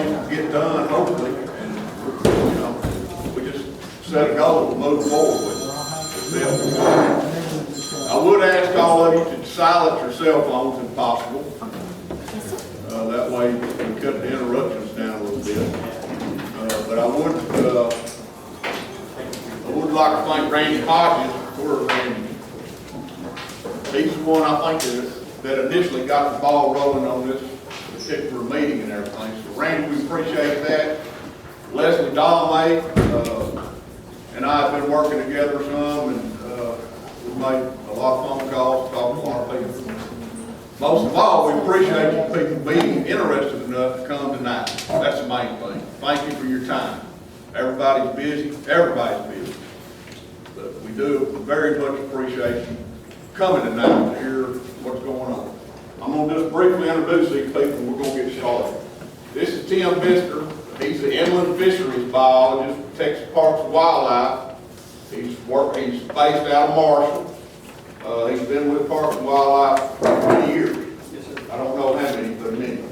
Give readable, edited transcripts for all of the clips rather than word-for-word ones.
things get done, hopefully, and, you know, we just set a goal to move forward with them. I would ask all of you to silence your cell phones if possible. That way we cut the interruptions down a little bit. But I would like to thank Randy Hodges for Randy. He's the one I think that initially got the ball rolling on this particular meeting and everything. So Randy, we appreciate that. Leslie Dolomay and I have been working together some, and we've made a lot of phone calls, talked to a lot of people. Most of all, we appreciate you people being interested enough to come tonight. That's the main thing. Thank you for your time. Everybody's busy. Everybody's busy. But we do very much appreciate you coming tonight to hear what's going on. I'm going to just briefly introduce these people and we're going to get started. This is Tim Bister. He's the inland fisheries biologist for Texas Parks and Wildlife. He's based out of Marshall. He's been with Parks and Wildlife for 20 years. Yes, sir. I don't know how many, but many.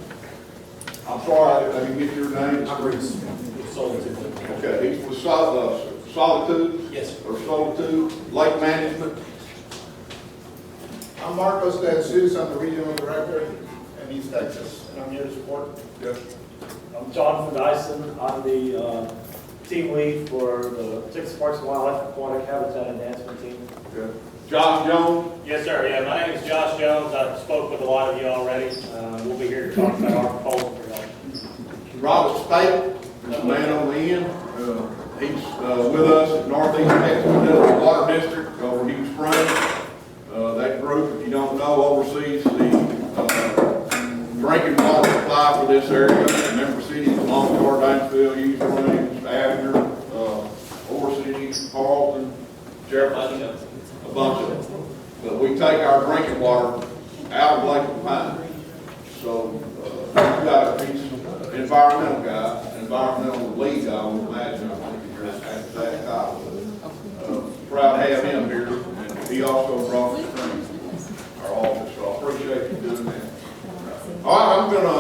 I'm sorry, I didn't get your name. Solitude. Okay, he's with Solitude? Yes, sir. Or Solitude Lake Management. I'm Marcos DeJesus. I'm the regional director in East Texas, and I'm here to support. Yes. I'm Jonathan Dyson. I'm the team lead for the Texas Parks and Wildlife Aquatic Habitat Enhancement Team. Okay. Josh Jones? Yes, sir. Yeah, my name is Josh Jones. I spoke with a lot of you already. We'll be here to talk about our proposal for y'all. Robert Spate, this man on the end. He's with us at Northeast Texas Water District over Hughes Springs. That group, if you don't know, oversees the drinking water supply for this area. Member cities along Drawdowns, Hughes Springs, Abner, Ore City, Carlton, Jefferson, a bunch of them. But we take our drinking water out of Lake Pine. So we've got a piece of environmental guy, environmental lead, I would imagine. I think you're at that guy. Proud to have him here, and he also brought the strings, our office. So I appreciate you doing that. All right, I'm going to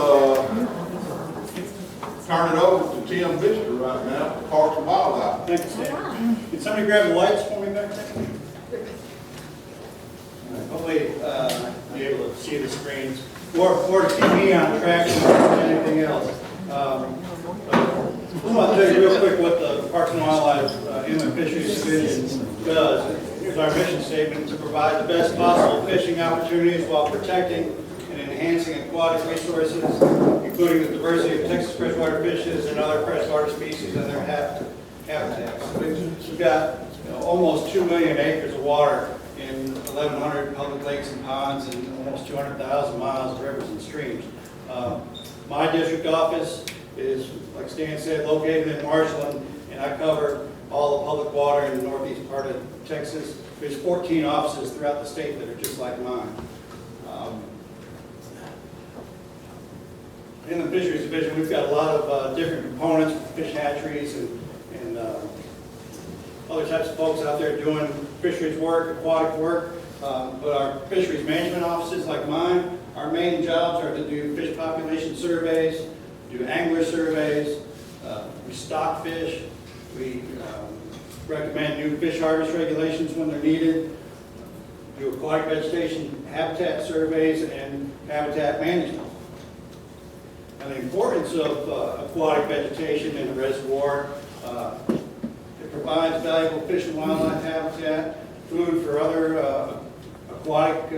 turn it over to Tim Bister right now, for Parks and Wildlife. Thank you, Stan. Can somebody grab the lights for me back there? Hopefully, be able to see the screens, or to keep me on track than anything else. I want to tell you real quick what the Parks and Wildlife Inland Fisheries Division does. Here's our mission statement: to provide the best possible fishing opportunities while protecting and enhancing aquatic resources, including the diversity of Texas freshwater fishes and other freshwater species and their habitats. So we've got almost 2 million acres of water in 1,100 public lakes and ponds and almost 200,000 miles of rivers and streams. My district office is, like Stan said, located in Marshall, and I cover all the public water in the northeast part of Texas. There's 14 offices throughout the state that are just like mine. In the Fisheries Division, we've got a lot of different components, fish hatcheries and other types of folks out there doing fisheries work, aquatic work. But our fisheries management offices like mine, our main jobs are to do fish population surveys, do angler surveys, we stock fish, we recommend new fish harvest regulations when they're needed, do aquatic vegetation habitat surveys and habitat management. And the importance of aquatic vegetation in the reservoir, it provides valuable fish and wildlife habitat, food for other aquatic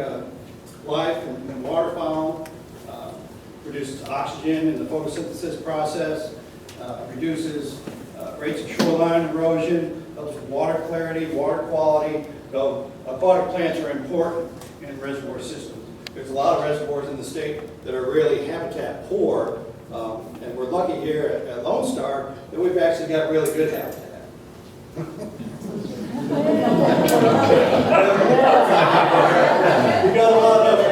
life and waterfowl, produces oxygen in the photosynthesis process, reduces rates of shoreline erosion, helps with water clarity, water quality. So aquatic plants are important in reservoir systems. There's a lot of reservoirs in the state that are really habitat poor, and we're lucky here at Lone Star that we've actually got really good habitat. We got a lot of it.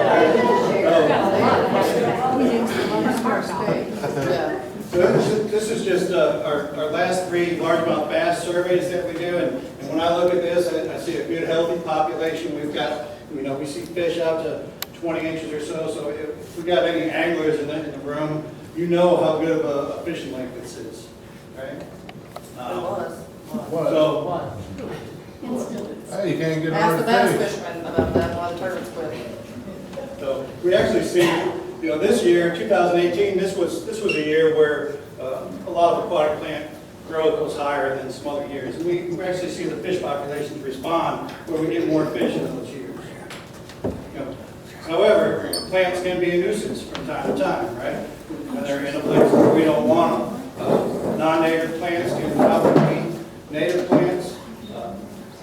So this is just our last 3 largemouth bass surveys that we do, and when I look at this, I see a good, healthy population. We've got, we see fish out to 20 inches or so. So if we got any anglers in the room, you know how good of a fishing lake this is, right? It was. So, Hey, you can't get Ask the rid bass of fish. fishermen about that, why the turbines quit. so we actually see, you know, this year, 2018, this was a year where a lot of aquatic plant growth was higher than some other years. And we actually see the fish populations respond where we get more fish in those years. You know, however, plants can be a nuisance from time to time, right? When they're in a place where we don't want them. Non-native plants can outcompete native plants.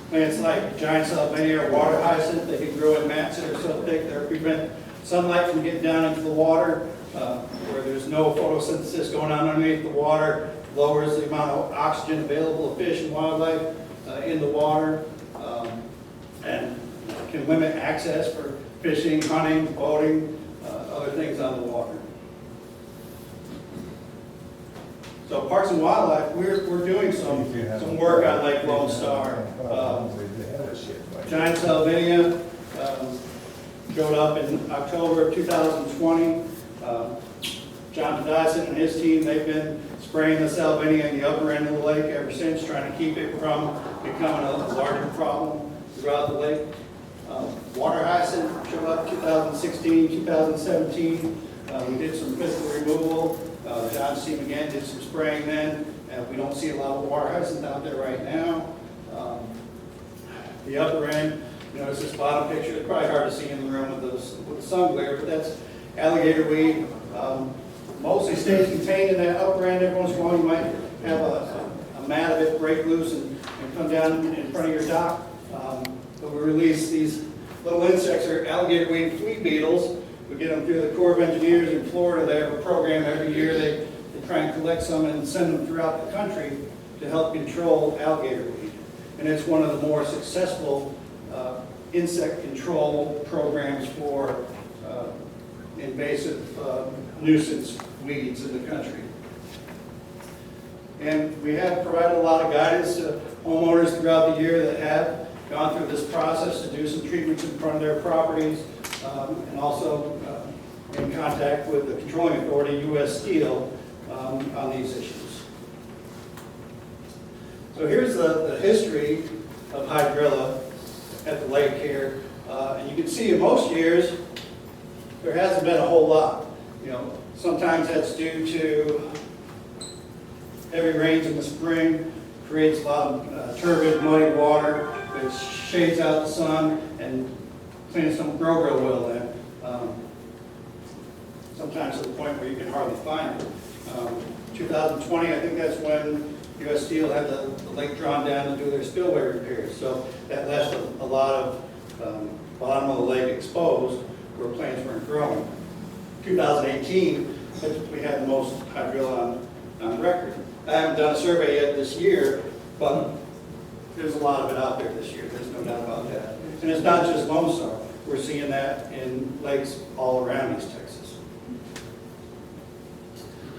Plants like giant salvinia or water hyacinth, they can grow in mats that are so thick they prevent sunlight from getting down into the water, where there's no photosynthesis going on underneath the water, lowers the amount of oxygen available to fish and wildlife in the water, and can limit access for fishing, hunting, boating, other things on the water. So Parks and Wildlife, we're doing some work on Lake Lone Star. Giant salvinia showed up in October of 2020. John Dyson and his team, they've been spraying the salvinia in the upper end of the lake ever since, trying to keep it from becoming a larger problem throughout the lake. Water hyacinth showed up 2016, 2017. We did some physical removal. John's team again did some spraying then. We don't see a lot of water hyacinth out there right now. The upper end, you notice this bottom picture, it's probably hard to see in the room with the sun glare, but that's alligator weed. Mostly stays contained in that upper end. Every once in a while you might have a mat of it break loose and come down in front of your dock. But we release these little insects, or alligator weed beetles. We get them through the Corps of Engineers in Florida. They have a program every year. They try and collect some and send them throughout the country to help control alligator weed. And it's one of the more successful insect control programs for invasive nuisance weeds in the country. And we have provided a lot of guidance to homeowners throughout the year that have gone through this process to do some treatments in front of their properties, and also in contact with the controlling authority, U.S. Steel, on these issues. So here's the history of hydrilla at the lake here. And you can see in most years, there hasn't been a whole lot. You know, sometimes that's due to heavy rains in the spring, creates a lot of turbid, muddy water, which shades out the sun, and plants don't grow real well then. Sometimes to the point where you can hardly find it. 2020, I think that's when U.S. Steel had the lake drawn down to do their spillway repairs. So that left a lot of bottom of the lake exposed where plants weren't growing. 2018, we had the most hydrilla on record. I haven't done a survey yet this year, but there's a lot of it out there this year. There's no doubt about that. And it's not just Lone Star. We're seeing that in lakes all around East Texas.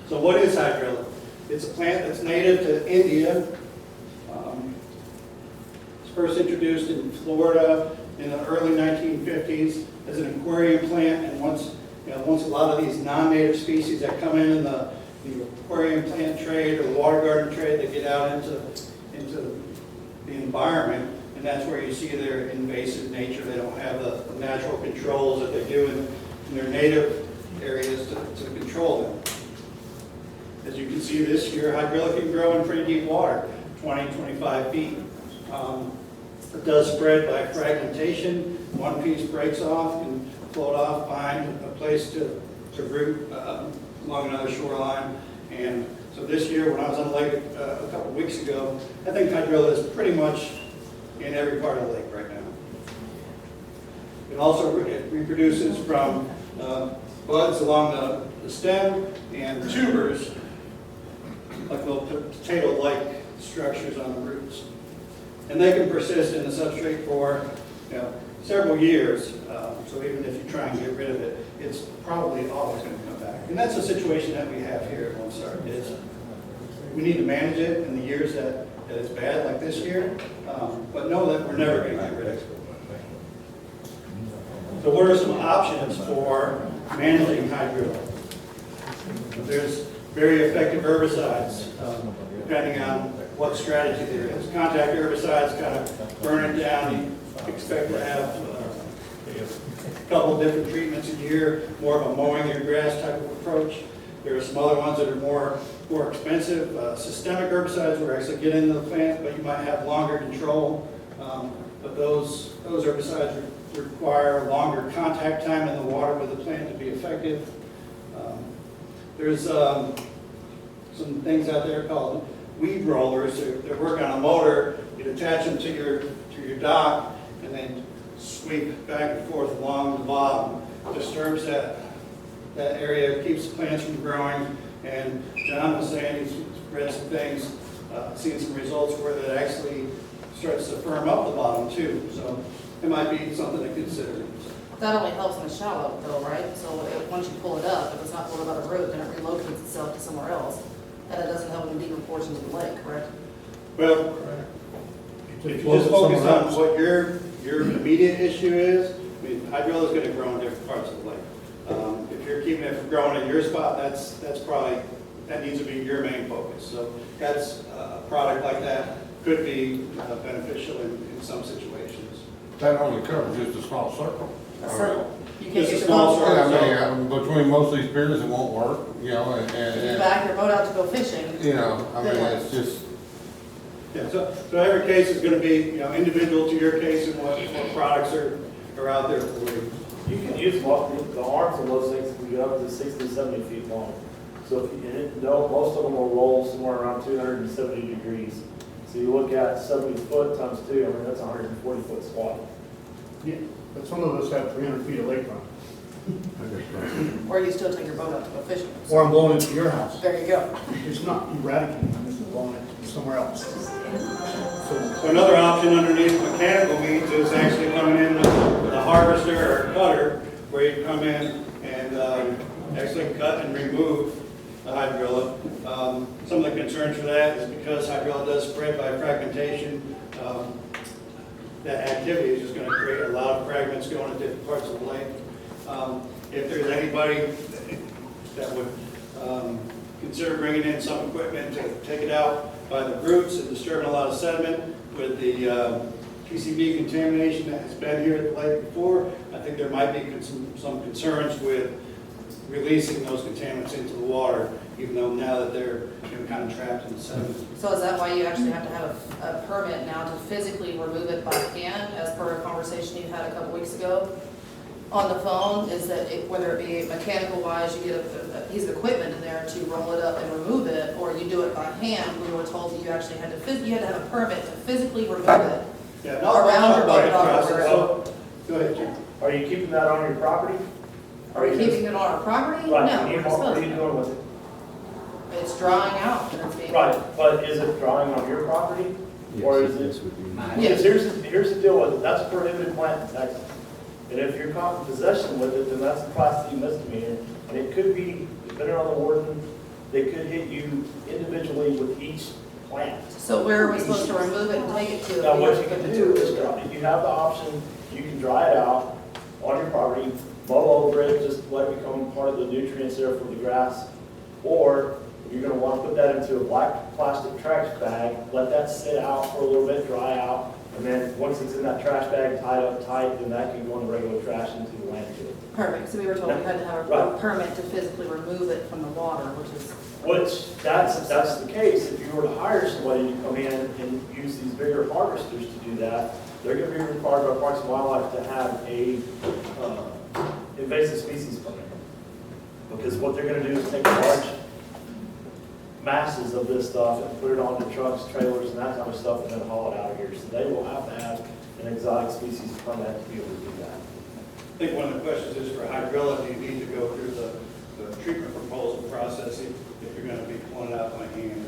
So what is hydrilla? It's a plant that's native to India. It's first introduced in Florida in the early 1950s as an aquarium plant, and once a lot of these non-native species that come in the aquarium plant trade or the water garden trade, they get out into the environment, and that's where you see their invasive nature. They don't have the natural controls that they do in their native areas to control them. As you can see this year, hydrilla can grow in pretty deep water, 20, 25 feet. It does spread by fragmentation. One piece breaks off and float off, find a place to root along another shoreline. And so this year, when I was on the lake a couple of weeks ago, I think hydrilla is pretty much in every part of the lake right now. It also reproduces from buds along the stem and tubers, like little potato-like structures on the roots. And they can persist in the substrate for several years. So even if you try and get rid of it, it's probably always going to come back. And that's the situation that we have here at Lone Star. We need to manage it in the years that it's bad, like this year, but know that we're never going to get rid of it. So what are some options for managing hydrilla? The There's very effective herbicides, depending on what strategy there is. Contact herbicides kind of burn it down. You expect to have a couple different treatments a year, more of a mowing your grass type of approach. There are some other ones that are more expensive. Systemic herbicides where actually get into the plant, but you might have longer control. But those herbicides require longer contact time in the water with the plant to be effective. There's some things out there called weed rollers. They work on a motor. You attach them to your dock and then sweep back and forth along the bottom. Disturbs that area, keeps the plants from growing. And John was saying he's read some things, seen some results where that actually starts to firm up the bottom too. So it might be something to consider. That only helps in the shallow though, right? So once you pull it up, if it's not pulled up by the root, then it relocates itself to somewhere else. And it doesn't help in the deeper portions of the lake, correct? Well, if you just focus on what your immediate issue is, I mean, hydrilla is going to grow in different parts of the lake. If you're keeping it from growing in your spot, that's probably, that needs to be your main focus. So that's a product like that could be beneficial in some situations. That only covers just a small circle. A circle. You can't Just a get your small boat. circle. I mean, between most of these piers, it won't work, you know, If you and, back your boat out to go fishing, you know, I mean, it's just, Yeah, so every case is going to be, individual to your case and what products are out there for you. You can use the arms of those things can get up to 60, 70 feet long. So if you know, most of them will roll somewhere around 270 degrees. So you look at 70 foot times 2, I mean, that's 140 foot squat. Yeah, but some of us have 300 feet of lakefront. or you still take your boat out to go fishing. Or I'm blowing it to your house. There you go. It's not eradicating, I'm just blowing it somewhere else. So, Another option underneath mechanical means is actually coming in with a harvester or cutter, where you come in and actually cut and remove the hydrilla. Some of the concerns for that is because hydrilla does spread by fragmentation, that activity is just going to create a lot of fragments going to different parts of the lake. If there's anybody that would consider bringing in some equipment to take it out by the roots and disturbing a lot of sediment with the PCB contamination that has been here at the lake before, I think there might be some concerns with releasing those contaminants into the water, even though now that they're kind of trapped in the sediment. So is that why you actually have to have a permit now to physically remove it by hand, as per a conversation you had a couple weeks ago on the phone? Is that whether it be mechanical wise, you get a piece of equipment in there to roll it up and remove it, or you do it by hand? We were told that you actually had to have a permit to physically remove it. Yeah, Around your boat, process. not So, go ahead, Jim. Are you keeping that on your property? Are we keeping it on our property? No, Right, we're what are disposing you of doing with it? it. It's drying out and it's being. Right, but is it drawing on your property? Or is it? Yes. Here's the deal with it, that's a prohibited plant in Texas. And if you're caught in possession with it, then that's a Class C misdemeanor. And it could be, depending on the warden, they could hit you individually with each plant. So where are we supposed to remove it and take it to? Now, what you can do is, if you have the option, you can dry it out on your property, mow over it, just let it become part of the nutrients there for the grass. Or if you're gonna want to put that into a black plastic trash bag, let that sit out for a little bit, dry out, and then once it's in that trash bag tied up tight, then that can go in the regular trash into the landfill. Perfect, so we were told we had to have a Right. permit to physically remove it from the water, which is. Which, that's the case, if you were to hire somebody to come in and use these bigger harvesters to do that, they're gonna be required by Parks and Wildlife to have a invasive species permit. Because what they're gonna do is take large masses of this stuff and put it on the trucks, trailers, and that kind of stuff, and then haul it out of here. So they will have to have an exotic species permit to be able to do that. I think one of the questions is for hydrilla, do you need to go through the treatment proposal process if you're going to be pulling it out by hand?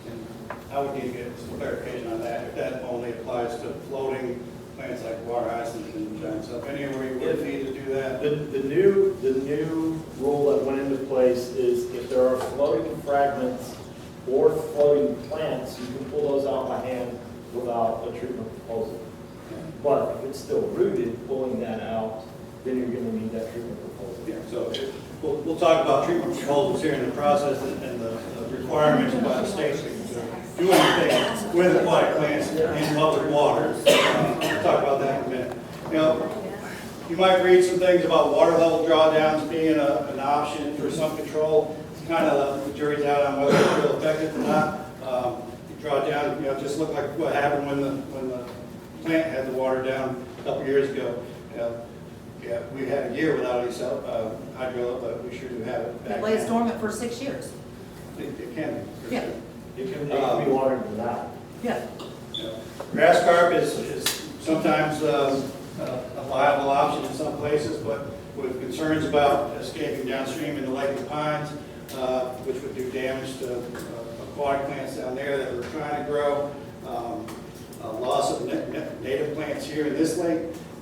And I would need to get some clarification on that, if that only applies to floating plants like water hyacinth and giant stuff, anywhere you would need to do that. The new rule that went into place is if there are floating fragments or floating plants, you can pull those out by hand without a treatment proposal. But if it's still rooted, pulling that out then you're gonna need that treatment proposal. Yeah, so we'll talk about treatment proposals here in the process and the requirements by the state to do anything with aquatic plants in public water. We'll talk about that in a minute. You know, you might read some things about water level drawdowns being an option for some control. Kind of the jury's out on whether it's real effective or not. Drawdown, you know, just look like what happened when the plant had the water down a couple years ago. Yeah, we had a year without any hydrilla, but we sure do have it back It lays now. dormant for 6 years. It can be. Yeah. It can be watered without. Yeah. Yeah. Grass carp is sometimes a viable option in some places, but with concerns about escaping downstream into Lake of Pines, which would do damage to aquatic plants down there that we're trying to grow, loss of native plants here in this lake,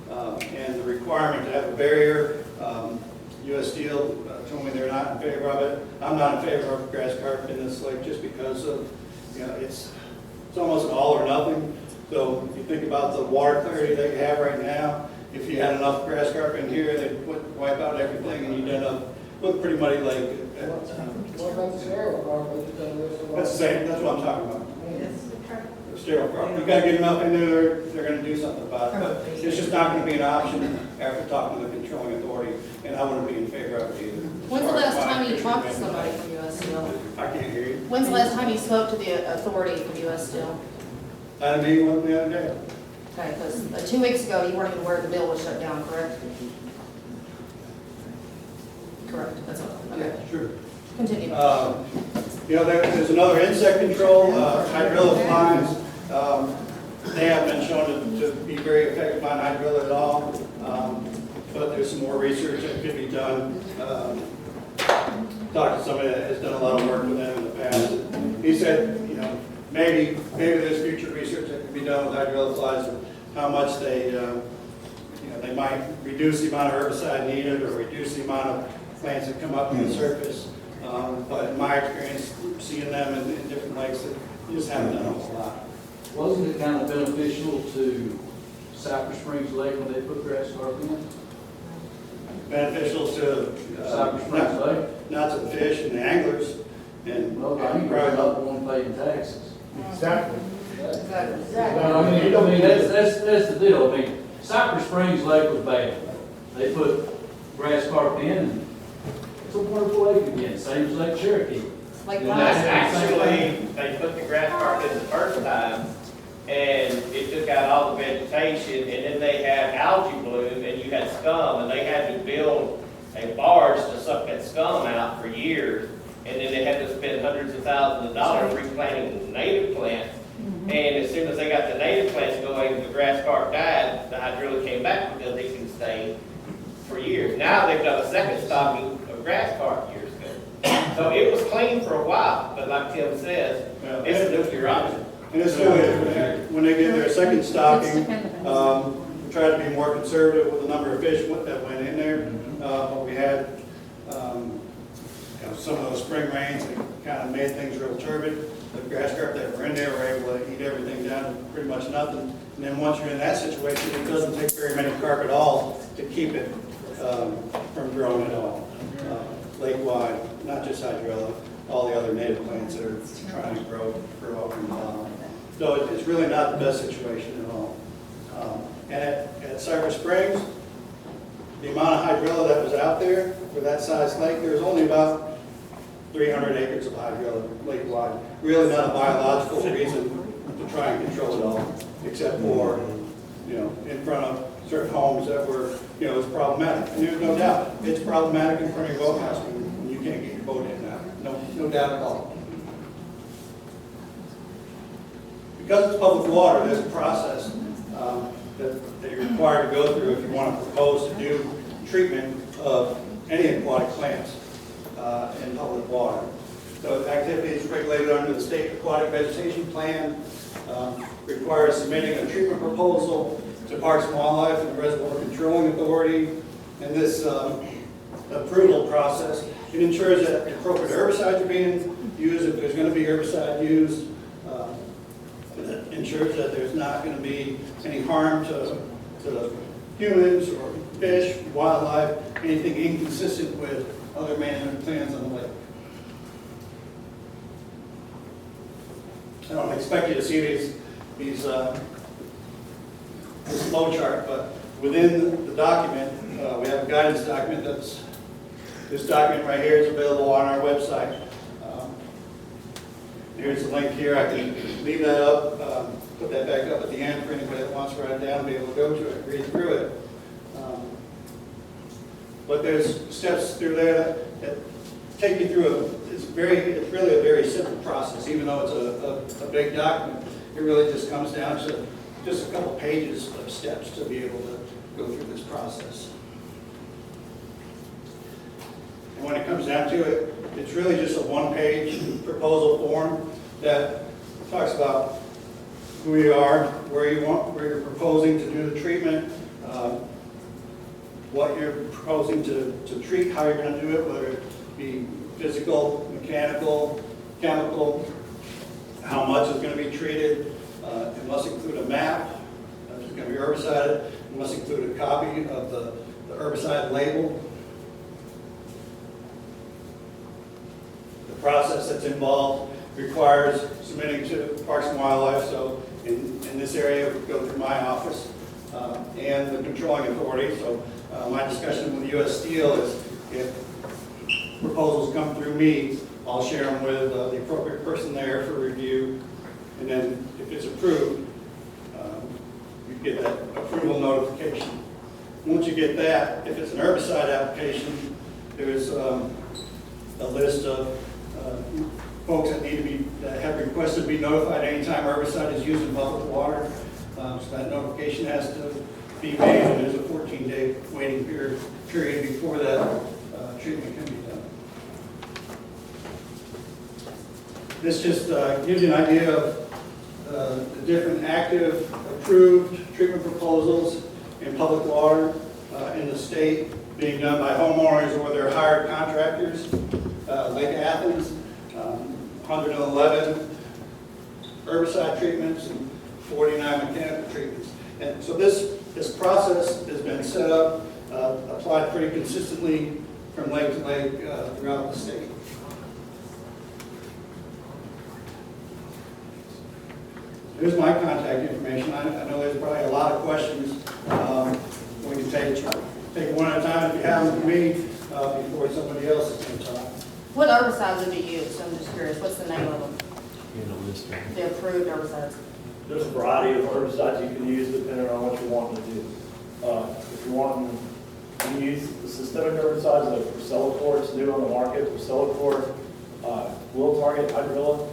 and the requirement to have a barrier. U.S. Steel told me they're not in favor of it. I'm not in favor of grass carp in this lake just because of, you know, it's almost an all or nothing. So if you think about the water clarity that you have right now, if you had enough grass carp in here, they'd wipe out everything and you'd end up with a pretty muddy lake. What about the sterile carp? That's the same, that's what I'm talking about. The sterile carp. You gotta get enough in there, they're gonna do something about it. But it's just not gonna be an option after talking to the controlling authority, and I wouldn't be in favor of it either. When's the last time you talked to somebody from US Steel? I can't hear you. When's the last time you spoke to the authority from US Steel? I had a meeting with them the other day. Okay, because 2 weeks ago, you weren't even aware the mill was shut down, correct? Correct, that's all, okay. Sure. Continue. You know, there's another insect control, hydrilla flies. They haven't been shown to be very effective on hydrilla at all, but there's some more research that could be done. Talked to somebody that has done a lot of work with them in the past. He said, you know, maybe there's future research that can be done with hydrilla flies, and how much they, you know, they might reduce the amount of herbicide needed or reduce the amount of plants that come up to the surface. But in my experience, seeing them in different lakes, they just haven't done a whole lot. Wasn't it kind of beneficial to Cypress Springs Lake when they put grass carp in? Beneficial to Cypress Springs Lake? not to the fish and the anglers, and Well, I mean, probably not the one paying taxes. Exactly. Exactly. I mean, that's the deal. I mean, Cypress Springs Lake was bad. They put grass carp in, and it's a wonderful lake again, same as Lake Cherokee. Like And last that's Actually, they put the grass carp in the first time, and it took out all the vegetation, and then they had algae bloom, and you had scum, and they had to build a barge to suck that scum out for years, and then they had to spend hundreds of thousands of dollars replanting native plants. And as soon as they got the native plants going, the grass carp died, the hydrilla came back because they can stay for years. Now they've done a second stocking of grass carp years ago. So it was clean for a while, but like Tim says, it's a nuclear option. And it's still, when they did their second stocking, we tried to be more conservative with the number of fish that went in there. But we had, you know, some of those spring rains that kind of made things real turbid. The grass carp that were in there were able to eat everything down to pretty much nothing. And then once you're in that situation, it doesn't take very many carp at all to keep it from growing at all. Lake-wide, not just hydrilla, all the other native plants that are trying to grow up and down. So it's really not the best situation at all. And at Cypress Springs, the amount of hydrilla that was out there for that size lake, there was only about 300 acres of hydrilla lake-wide. Really not a biological reason to try and control it all, except for, you know, in front of certain homes that were, you know, it's problematic. And there's no doubt, it's problematic in front of your boathouse when you can't get your boat in now. No doubt at all. Because it's public water, there's a process that you're required to go through if you want to propose to do treatment of any aquatic plants in public water. So activities regulated under the state aquatic vegetation plan requires submitting a treatment proposal to Parks and Wildlife and the Reservoir Controlling Authority. And this approval process, it ensures that appropriate herbicides are being used, if there's going to be herbicide used. It ensures that there's not going to be any harm to humans or fish, wildlife, anything inconsistent with other management plans on the lake. I don't expect you to see this flow chart, but within the document, we have a guidance document this document right here is available on our website. Here's the link here. I can leave that up, put that back up at the end for anybody that wants to write it down and be able to go to it, read through it. But there's steps through there that take you through it's really a very simple process, even though it's a big document. It really just comes down to just a couple pages of steps to be able to go through this process. And when it comes down to it, it's really just a one-page proposal form that talks about who you are, where you're proposing to do the treatment, what you're proposing to treat, how you're going to do it, whether it be physical, mechanical, chemical, how much is going to be treated. It must include a map. If it's going to be herbicided, it must include a copy of the herbicide label. The process that's involved requires submitting to Parks and Wildlife, so in this area, we go through my office and the controlling authority. So my discussion with U.S. Steel is if proposals come through me, I'll share them with the appropriate person there for review, and then if it's approved, you get that approval notification. Once you get that, if it's an herbicide application, there's a list of folks that have requested to be notified anytime herbicide is used in public water. So that notification has to be made, and there's a 14-day waiting period before that treatment can be done. This just gives you an idea of the different active, approved treatment proposals in public water in the state being done by homeowners or their hired contractors. Lake Athens, 111 herbicide treatments and 49 mechanical treatments. And so this process has been set up, applied pretty consistently from lake to lake throughout the state. Here's my contact information. I know there's probably a lot of questions. We can take one at a time if you have them for me before somebody else is going to talk. What herbicides would you use? I'm just curious, what's the name of them? The approved herbicides. There's a variety of herbicides you can use depending on what you want to do. If you want to use the systemic herbicides like Procelacor, it's new on the market. Procelacor will target hydrilla.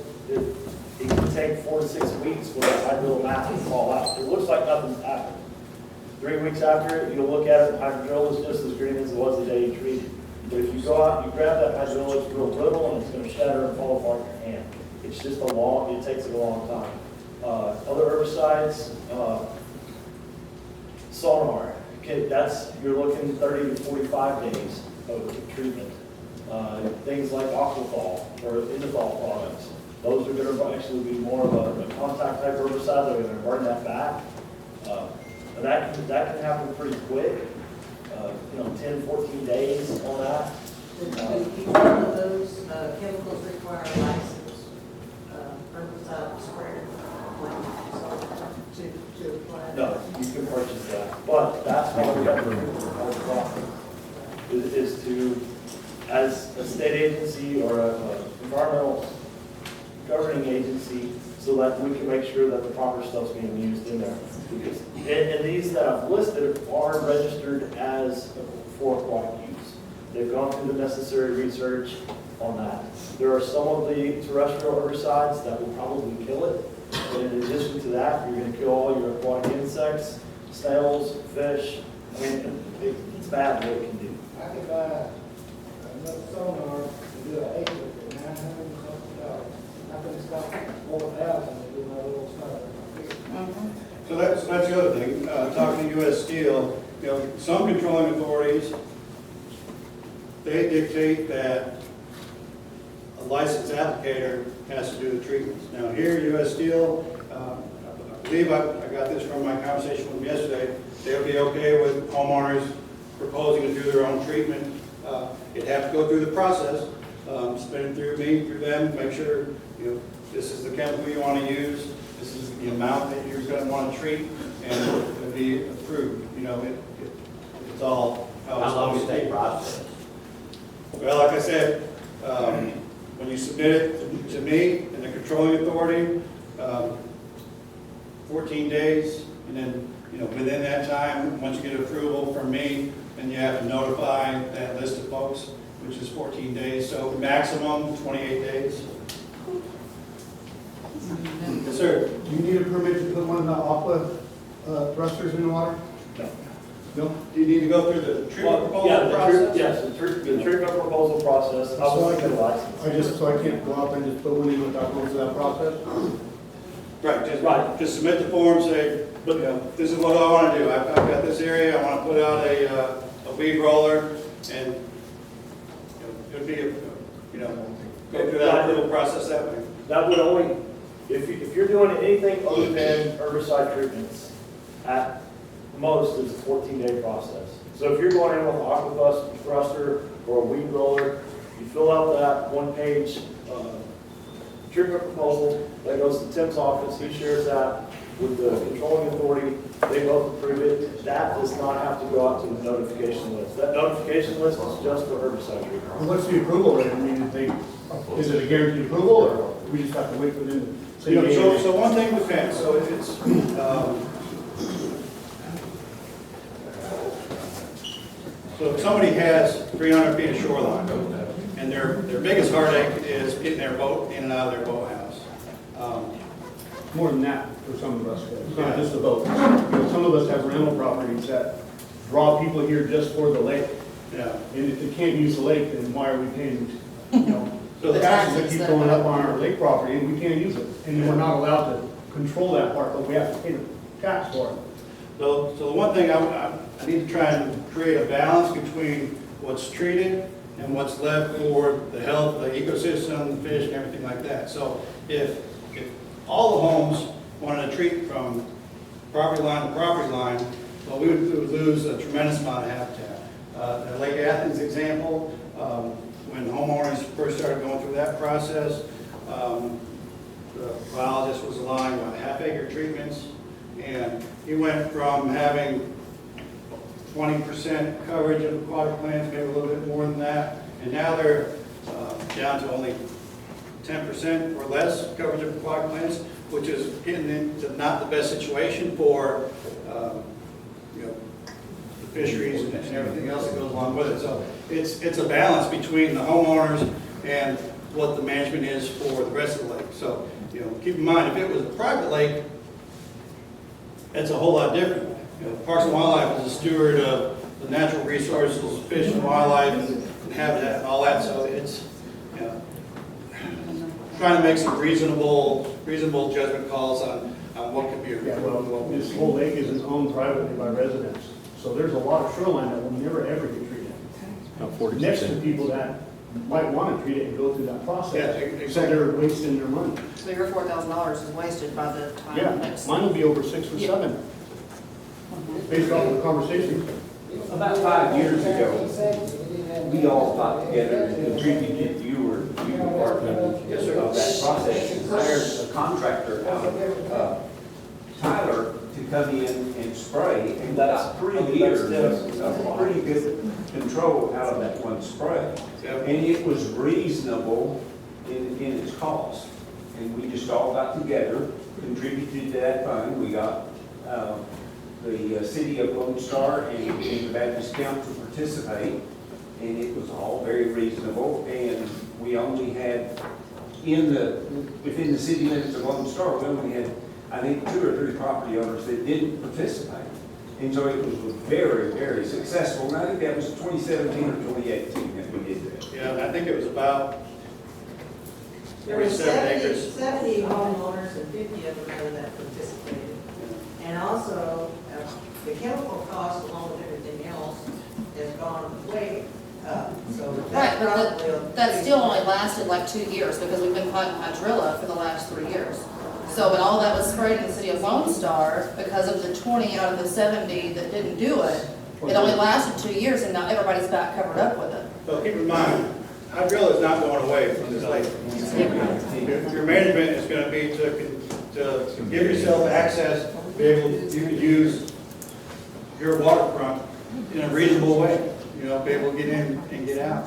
It can take 4 to 6 weeks for that hydrilla mass to fall out. It looks like nothing's happened. 3 weeks after it, you'll look at it, and hydrilla is just as green as it was the day you treated. But if you go out and you grab that hydrilla, it's real brittle and it's going to shatter and fall apart in your hand. It's just it takes a long time. Other herbicides, sonar, okay, you're looking 30 to 45 days of treatment. Things like aquafol or indofol products, those are going to actually be more of a contact type herbicide. They're going to burn that back. That can happen pretty quick. 10, 14 days on that. Do each one of those chemicals require a license, herbicide sprayer, to apply? No, you can purchase that, but that's why we have to do the whole process. Is to, as a state agency or an environmental governing agency, so that we can make sure that the proper stuff's being used in there. Because, and these that I've listed are registered as for aquatic use. They've gone through the necessary research on that. There are some of the terrestrial herbicides that will probably kill it. But in addition to that, you're going to kill all your aquatic insects, snails, fish. I mean, it's bad what it can do. I could buy another sonar to do an acre for $900 something. I think it's about 4,000 to do my little stuff. So that's the other thing. Talking to U.S. Steel, some controlling authorities, they dictate that a licensed applicator has to do the treatments. Now here, U.S. Steel, I believe I got this from my conversation with them yesterday, they would be okay with homeowners proposing to do their own treatment. It'd have to go through the process, spin it through me, through them, make sure, this is the chemical you want to use, this is the amount that you're going to want to treat, and it'll be approved. It's all How long is that process? Well, like I said, when you submit it to me and the controlling authority, 14 days, and then, within that time, once you get approval from me, then you have to notify that list of folks, which is 14 days, so maximum 28 days. Yes, sir. Do you need a permit to put one of the aqua thrusters in the water? No? Do you need to go through the treatment Yeah, proposal process? yes, the treatment proposal process, obviously the license. So I can't go out and just put one in without going through that process? Right, just submit the form, say, this is what I want to do. I've got this area, I want to put out a weed roller, and it would be, go through that little process that way. That would only, if you're doing anything other than herbicide treatments, at most, it's a 14-day process. So if you're going in with an aqua thruster or a weed roller, you fill out that one-page treatment proposal, that goes to Tim's office, he shares that with the controlling authority, they both approve it. That does not have to go out to the notification list. That notification list is just for herbicide treatment. Well, what's the approval rate? I mean, is it a guaranteed approval, or we just have to wait for them to say? So one thing depends, so if it's, so if somebody has 300 feet of shoreline, and their biggest heartache is getting their boat in and out of their boathouse. More than that for some of us. It's not just the boat. Some of us have rental properties that draw people here just for the lake. Yeah. And if they can't use the lake, then why are we paying, So the taxes that keep going up on our lake property, and we can't use it? And we're not allowed to control that part, but we have to pay the tax for it. So the one thing I need to try and create a balance between what's treated and what's left for the health, the ecosystem, the fish, and everything like that. So if all the homes wanted to treat from property line to property line, well, we would lose a tremendous amount of habitat. The Lake Athens example, when homeowners first started going through that process, the biologist was allowing half-acre treatments, and he went from having 20% coverage of aquatic plants, maybe a little bit more than that, and now they're down to only 10% or less coverage of aquatic plants, which is getting into not the best situation for the fisheries and everything else that goes along with it. So it's a balance between the homeowners and what the management is for the rest of the lake. So keep in mind, if it was a private lake, it's a whole lot different. Parks and Wildlife is a steward of the natural resources, fish and wildlife, and habitat and all that. So it's trying to make some reasonable judgment calls on what could be. Yeah, well, this whole lake isn't owned privately by residents, so there's a lot of shoreline that will never ever get treated. Next to people that might want to treat it and go through that process. Yeah, exactly. So they're wasting their money. So your $4,000 is wasted by the time Yeah, next. mine will be over 6 or 7, based off the conversation. About 5 years ago, we all got together and contributed, you part of that process, and hired a contractor out of Tyler to come in and spray, and got 3 years of pretty good control out of that one spray. And it was reasonable in its cost. And we just all got together, contributed to that fund. We got the city of Lone Star and the Baptist Council to participate, and it was all very reasonable. And we only had, within the city limits of Lone Star, we only had, I think, 2 or 3 property owners that didn't participate. And so it was very, very successful. And I think that was 2017 or 2018 that we did that. Yeah, and I think it was about There were 47 acres. 70 homeowners and 50 of them that participated. And also, the chemical cost along with everything else has gone way up. So Right, that's but probably that still only lasted like 2 years because we've been planting hydrilla for the last 3 years. So when all that was sprayed in the city of Lone Star, because of the 20 out of the 70 that didn't do it, it only lasted 2 years and now everybody's back covered up with it. So keep in mind, hydrilla is not going away from this lake. Your management is gonna be to give yourself access, be able, you can use your waterfront in a reasonable way, you know, be able to get in and get out.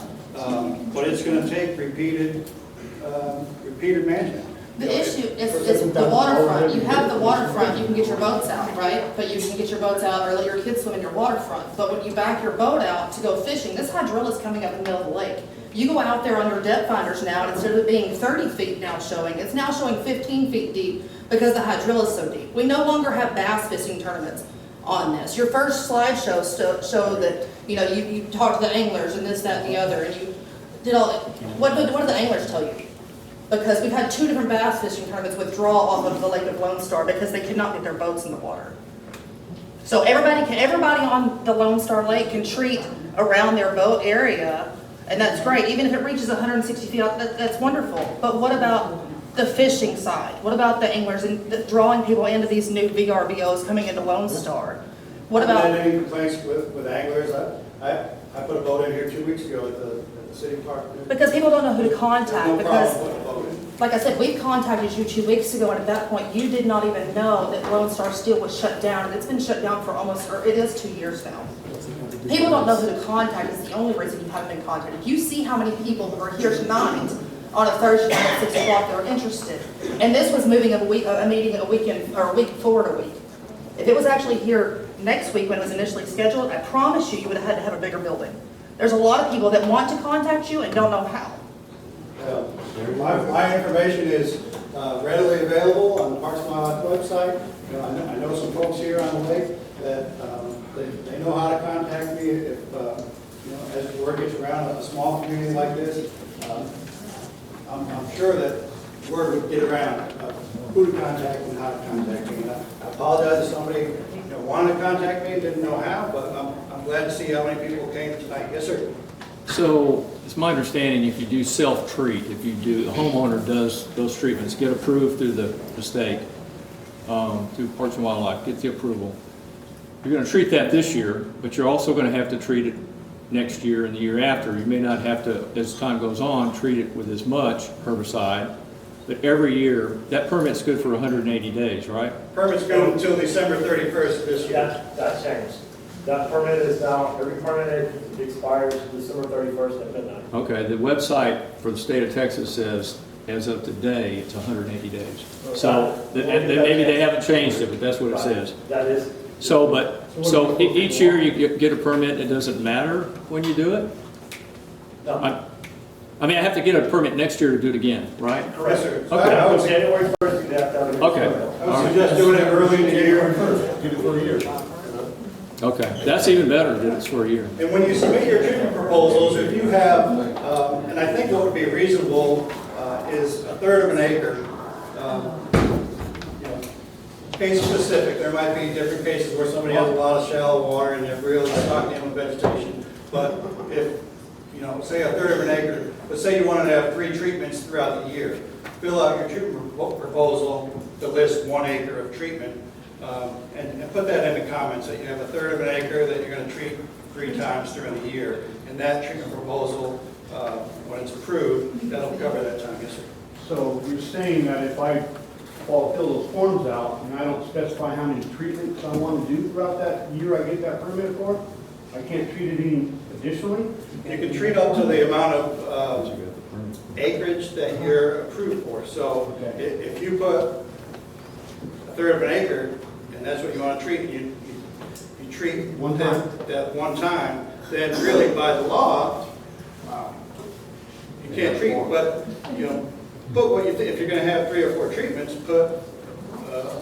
But it's gonna take repeated management. The issue is the waterfront. You have the waterfront, you can get your boats out, right? But you can get your boats out or let your kids swim in your waterfront. But when you back your boat out to go fishing, this hydrilla is coming up in the middle of the lake. You go out there on your depth finders now, and instead of it being 30 feet now showing, it's now showing 15 feet deep because the hydrilla is so deep. We no longer have bass fishing tournaments on this. Your first slideshow showed that, you know, you talked to the anglers and this, that, and the other, and you did all that. What do the anglers tell you? Because we've had 2 different bass fishing tournaments withdraw off of the Lake of Lone Star because they could not get their boats in the water. So everybody on the Lone Star Lake can treat around their boat area, and that's great. Even if it reaches 160 feet out, that's wonderful. But what about the fishing side? What about the anglers and drawing people into these new VRBOs coming into Lone Star? What about? I had any complaints with anglers. I put a boat in here 2 weeks ago at the city park. Because people don't know who to contact. No Because, problem putting a boat in. like I said, we contacted you 2 weeks ago, and at that point, you did not even know that Lone Star Steel was shut down. And it's been shut down for it is 2 years now. People don't know who to contact. It's the only reason you haven't been contacted. You see how many people who are here tonight on a Thursday night at 6 o'clock that are interested. And this was moving a meeting a weekend, or a week forward a week. If it was actually here next week when it was initially scheduled, I promise you, you would have had to have a bigger building. There's a lot of people that want to contact you and don't know how. My information is readily available on the Parks and Wildlife website. You know, I know some folks here on the lake that they know how to contact me if, you know, as the word gets around a small community like this. I'm sure that word would get around who to contact and how to contact me. And I apologize if somebody wanted to contact me and didn't know how, but I'm glad to see how many people came tonight. Yes, sir. So it's my understanding if you do self-treat, if you do, the homeowner does those treatments, get approved through the state, through Parks and Wildlife, get the approval. You're going to treat that this year, but you're also going to have to treat it next year and the year after. You may not have to, as time goes on, treat it with as much herbicide, but every year, that permit's good for 180 days, right? Permit's good until December 31st of this year. That changed. That permit is now, every permit expires December 31st at midnight. Okay, the website for the state of Texas says, as of today, it's 180 days. So maybe they haven't changed it, but that's what it says. That is. So each year you get a permit, it doesn't matter when you do it? No. I mean, I have to get a permit next year to do it again, right? Yes, sir. Okay. I would January 1st, you have to have it. Okay. I would suggest doing it early in the year. Get it for a year. Okay, that's even better that it's for a year. And when you submit your treatment proposals, if you have, and I think what would be reasonable is 1/3 of an acre. You know, case specific, there might be different cases where somebody has a lot of shallow water and they're really stocked in with vegetation. But if, you know, say 1/3 of an acre, but say you wanted to have 3 treatments throughout the year, fill out your treatment proposal to list 1 acre of treatment. And put that in the comments, that you have 1/3 of an acre that you're going to treat 3 times during the year. And that treatment proposal, when it's approved, that'll cover that time, yes, sir. So you're saying that if I fill those forms out and I don't specify how many treatments I want to do throughout that year I get that permit for, I can't treat it any additionally? You can treat up to the amount of acreage that you're approved for. So if you put 1/3 of an acre, and that's what you want to treat, you treat One time? that one time, then really by the law, you can't treat, but, you know, put what you think, if you're going to have 3 or 4 treatments, put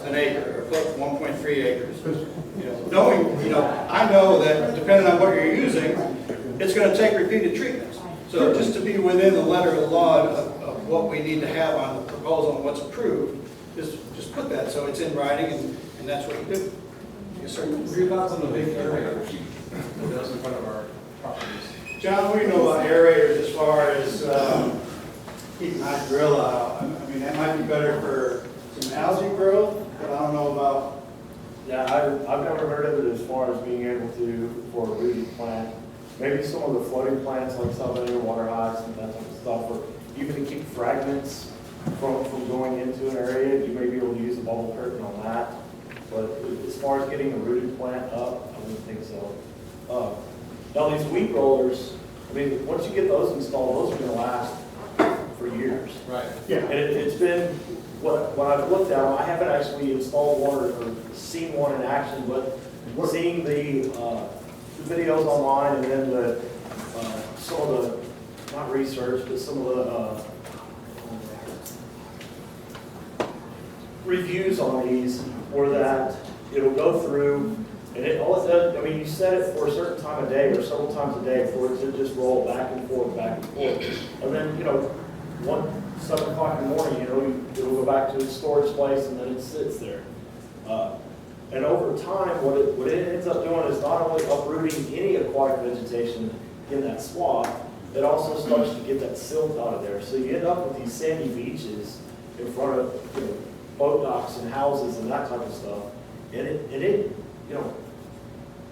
an acre, or put 1.3 acres. You know, knowing, you know, I know that depending on what you're using, it's going to take repeated treatments. So just to be within the letter of the law of what we need to have on the proposal and what's approved, just put that so it's in writing and that's what you do. Yes, sir. What are your thoughts on the big aerators that's in front of our properties? John, what do you know about aerators as far as keeping hydrilla out? I mean, that might be better for some algae growth, but I don't know about, Yeah, I've never heard of it as far as being able to, for a rooted plant. Maybe some of the floating plants like Salvador water hyacinth, that type of stuff, or even to keep fragments from going into an area, you may be able to use a bubble curtain on that. But as far as getting a rooted plant up, I wouldn't think so. Now these weed rollers, I mean, once you get those installed, those are gonna last for years. Right. Yeah. And it's been, when I've looked at them, I haven't actually installed one or seen one in action, but seeing the videos online and then some of the, not research, but some of the reviews on these were that it'll go through, and all it does, I mean, you set it for a certain time of day or several times a day for it to just roll back and forth, back and forth. And then, 7 o'clock in the morning, it'll go back to its storage place and then it sits there. And over time, what it ends up doing is not only uprooting any aquatic vegetation in that swath, it also starts to get that silt out of there. So you end up with these sandy beaches in front of boat docks and houses and that type of stuff. And it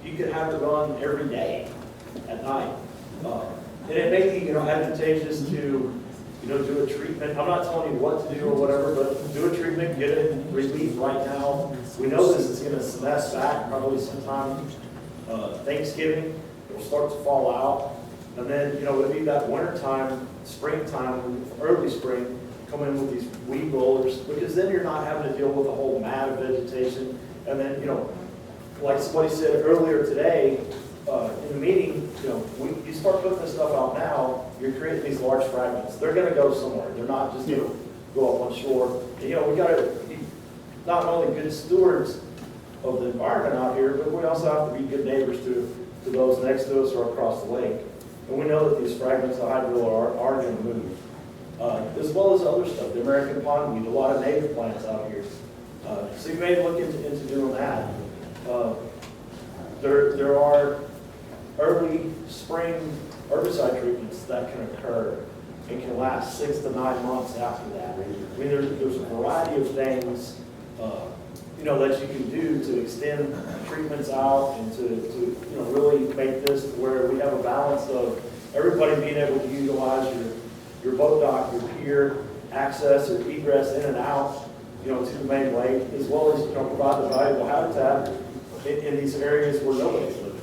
you could have it run every day at night. And it may be advantageous to do a treatment. I'm not telling you what to do or whatever, but do a treatment, get it relief right now. We know this is going to semester back probably sometime Thanksgiving. It'll start to fall out. And then, it'll be that winter time, springtime, early spring, come in with these weed rollers, because then you're not having to deal with a whole mat of vegetation. And then, like somebody said earlier today, in the meeting, you start putting this stuff out now, you're creating these large fragments. They're going to go somewhere. They're not just going to go up on shore. And, we got to be not only good stewards of the environment out here, but we also have to be good neighbors to those next to us or across the lake. And we know that these fragments of hydrilla are going to move, as well as other stuff. The American pondweed, a lot of native plants out here. So you may look into doing that. There are early spring herbicide treatments that can occur and can last 6 to 9 months after that. I mean, there's a variety of things, that you can do to extend treatments out and to really make this to where we have a balance of everybody being able to utilize your boat dock, your pier, access or egress in and out, to the main lake, as well as, provide the valuable habitat in these areas where nobody's living.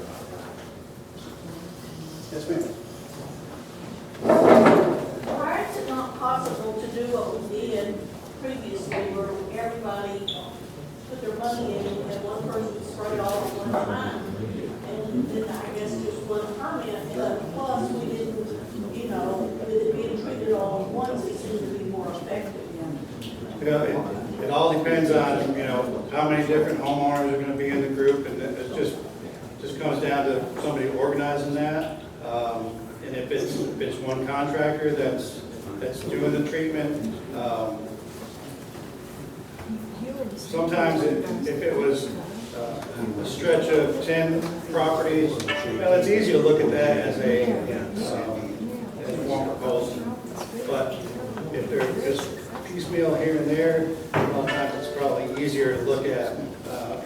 yes, ma'am. Why is it not possible to do what we did previously, where everybody put their money in and one person sprayed all at one time? And then I guess just one permit, but plus we didn't, with it being treated all at once, it seemed to be more effective. It all depends on, how many different homeowners are going to be in the group, and it just comes down to somebody organizing that. And if it's one contractor that's doing the treatment, sometimes if it was a stretch of 10 properties, it's easy to look at that as one proposal. But if they're just piecemeal here and there, a lot of times it's probably easier to look at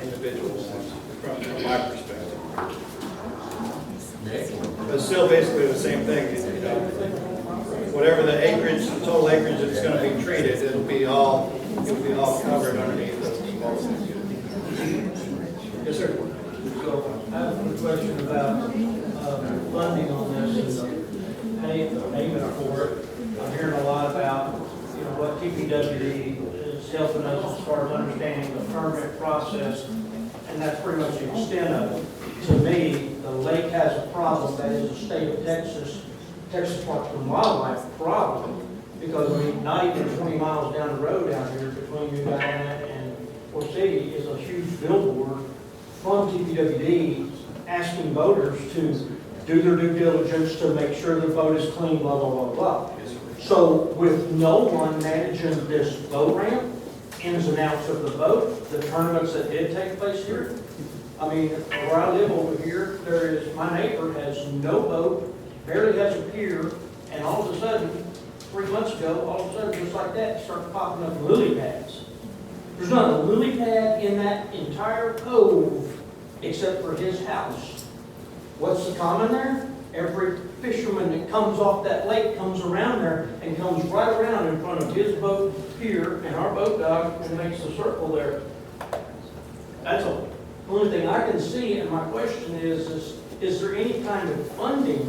individual ones from my perspective. But it's still basically the same thing. Whatever the acreage, the total acreage that's going to be treated, it'll be all covered underneath the policy. Yes, sir. So I have a question about funding on this and payment for it. I'm hearing a lot about, what TPWD is helping us as far as understanding the permit process, and that's pretty much the extent of it. To me, the lake has a problem that is a state of Texas Parks and Wildlife problem, because not even 20 miles down the road out here between you and Fort City is a huge billboard from TPWD asking boaters to do their due diligence to make sure their boat is clean, blah, blah, blah, blah. So with no one managing this boat ramp, ins and outs of the boat, the tournaments that did take place here, where I live over here, my neighbor has no boat, barely has a pier, and all of a sudden, 3 months ago, all of a sudden, just like that, started popping up lily pads. There's not a lily pad in that entire cove except for his house. What's the common there? Every fisherman that comes off that lake comes around there and comes right around in front of his boat here and our boat dock and makes a circle there. That's the only thing I can see, and my question is there any kind of funding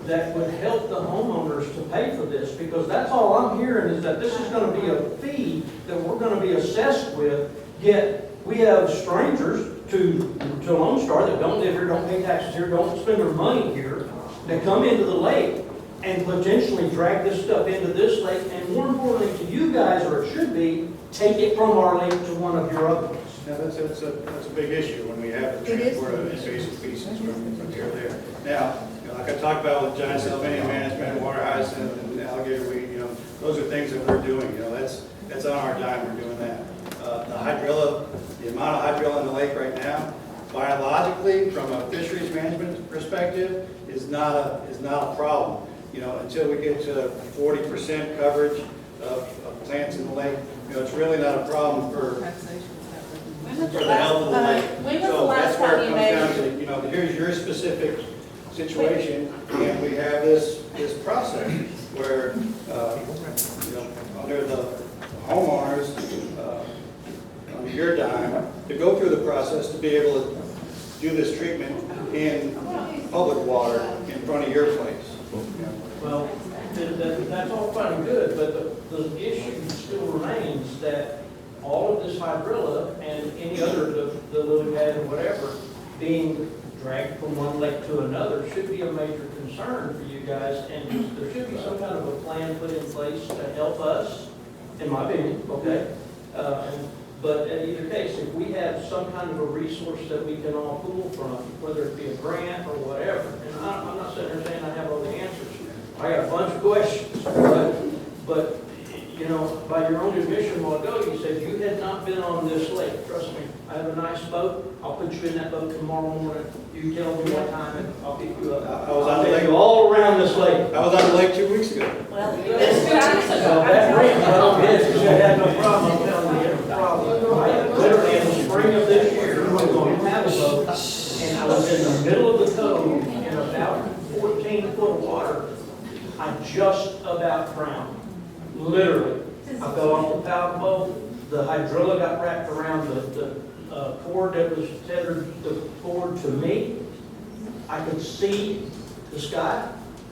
that would help the homeowners to pay for this? Because that's all I'm hearing is that this is gonna be a fee that we're gonna be assessed with, yet we have strangers to Lone Star that don't live here, don't pay taxes here, don't spend their money here, that come into the lake and potentially drag this stuff into this lake, and more importantly to you guys, or it should be, take it from our lake to one of your other ones. Yeah, that's a big issue when we have to transport invasive species from here to there. Now, like I talked about with giant Sylvania management, water hyacinth, and alligator weed, those are things that we're doing. That's on our dime. We're doing that. The hydrilla, the amount of hydrilla in the lake right now, biologically, from a fisheries management perspective, is not a problem. Until we get to 40% coverage of plants in the lake, it's really not a problem for the health of the lake. So that's where it comes down to, here's your specific situation, and we have this process where, under the homeowners, under your dime, to go through the process to be able to do this treatment in public water in front of your place. Well, that's all fine and good, but the issue still remains that all of this hydrilla and any other, the lily pad or whatever, being dragged from one lake to another should be a major concern for you guys, and there should be some kind of a plan put in place to help us, in my opinion, okay? But in either case, if we have some kind of a resource that we can all pull from, whether it be a grant or whatever, and I'm not sitting there saying I have all the answers. I got a bunch of questions, but by your own admission a while ago, you said you had not been on this lake. Trust me, I have a nice boat. I'll put you in that boat tomorrow morning. You tell me what time and I'll pick you up. I was on the lake all around this lake. I was on the lake 2 weeks ago. Well, That rain, you should have no problem. I'm telling you, you have a problem. Literally in the spring of this year, I was going to have a boat, and I was in the middle of the cove in about 14 foot of water. I just about drowned. Literally. I fell off the power boat. The hydrilla got wrapped around the cord that was tethered the cord to me. I could see the sky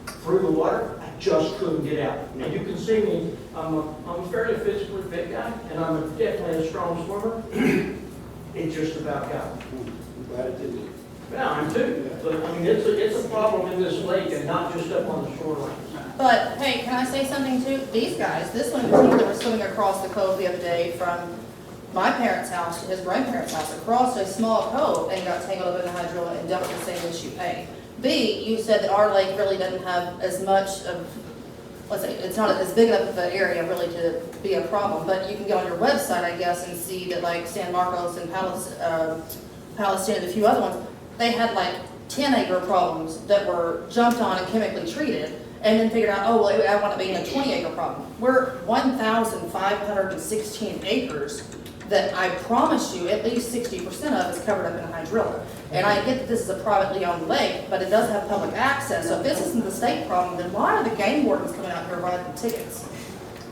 through the water. I just couldn't get out. And you can see me. I'm a fairly physically fit guy, and I'm definitely a strong swimmer. It just about got me. I'm glad it didn't. Yeah, I'm too. But I mean, it's a problem in this lake and not just up on the shoreline. But, hey, can I say something too? These guys, this one in particular was swimming across the cove the other day from my parents' house to his grandparents' house, across a small cove, and got tangled up in the hydrilla and dealt with the same issue A. B, you said that our lake really doesn't have as much of, let's say, it's not as big of an area really to be a problem, but you can go on your website, I guess, and see that like San Marcos and Palestine and a few other ones, they had like 10-acre problems that were jumped on and chemically treated, and then figured out, oh, well, I want to be in a 20-acre problem. We're 1,516 acres that I promise you at least 60% of is covered up in hydrilla. And I get that this is a privately owned lake, but it does have public access. So if this isn't the state problem, then why are the game wardens coming out here writing tickets?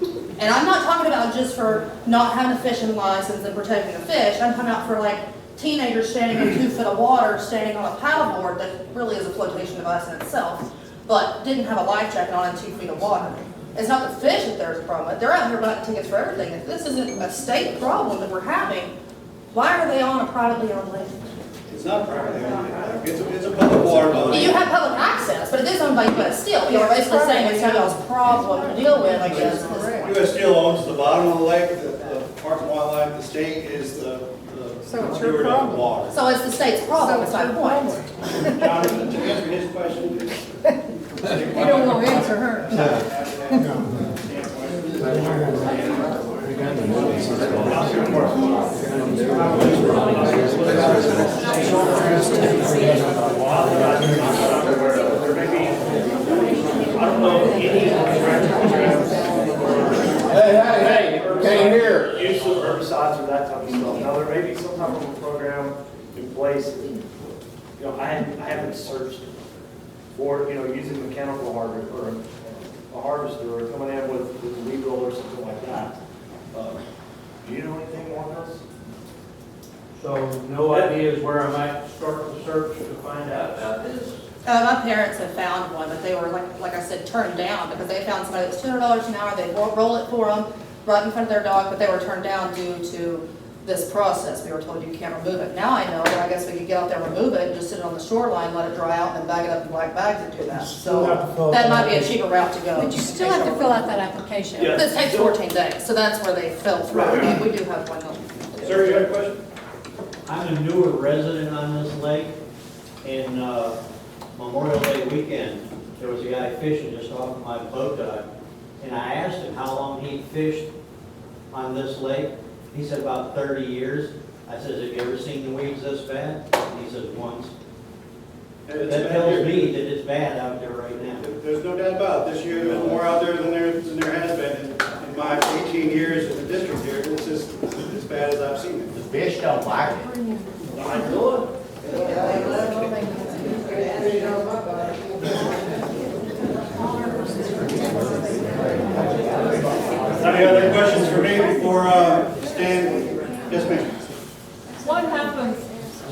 And I'm not talking about just for not having a fishing license and protecting the fish. I'm talking about for like teenagers standing in 2 foot of water, standing on a paddleboard that really is a flotation device in itself, but didn't have a life jacket on in 2 feet of water. It's not the fish that there's a problem with. They're out here buying tickets for everything. If this isn't a state problem that we're having, why are they on a privately owned lake? It's not privately owned. It's a public water body. You have public access, but it is owned by U.S. Steel. You're basically saying it's y'all's problem to deal with, I guess. U.S. Steel owns the bottom of the lake. The Parks and Wildlife, the state is the steward of the water. So it's the state's problem, is my point. John, to answer his question, You don't want to answer her. Hey, can't hear. Use of herbicides or that type of a program in place. You know, I haven't searched for, you know, using mechanical harvester or a harvester or coming in with a weed roller or something like that. Do you know anything, Marcos? So no ideas where I might start the search to find out about this? My parents have found one, but they were, like I said, turned down because they found somebody that was $200 an hour. They roll it for them right in front of their dog, but they were turned down due to this process. We were told you can't remove it. Now I know that I guess we could get out there, remove it, and just sit it on the shoreline, let it dry out, and then bag it up in black bags and do that. So that might be a cheaper route to go. But you still have to fill out that application. Yeah. This takes 14 days, so that's where they fell through. But we do have one. Sir, you got a question? I'm a newer resident on this lake, and Memorial Day weekend, there was a guy fishing just off of my boat dock, and I asked him how long he'd fished on this lake. He said about 30 years. I said, have you ever seen the weeds this bad? And he said, once. That tells me that it's bad out there right now. There's no doubt about it. This year, there's more out there than there has been. In my 18 years in the district here, this is as bad as I've seen it. The fish don't like it. Hydrilla? Any other questions for me before Stan? Yes, ma'am. What happens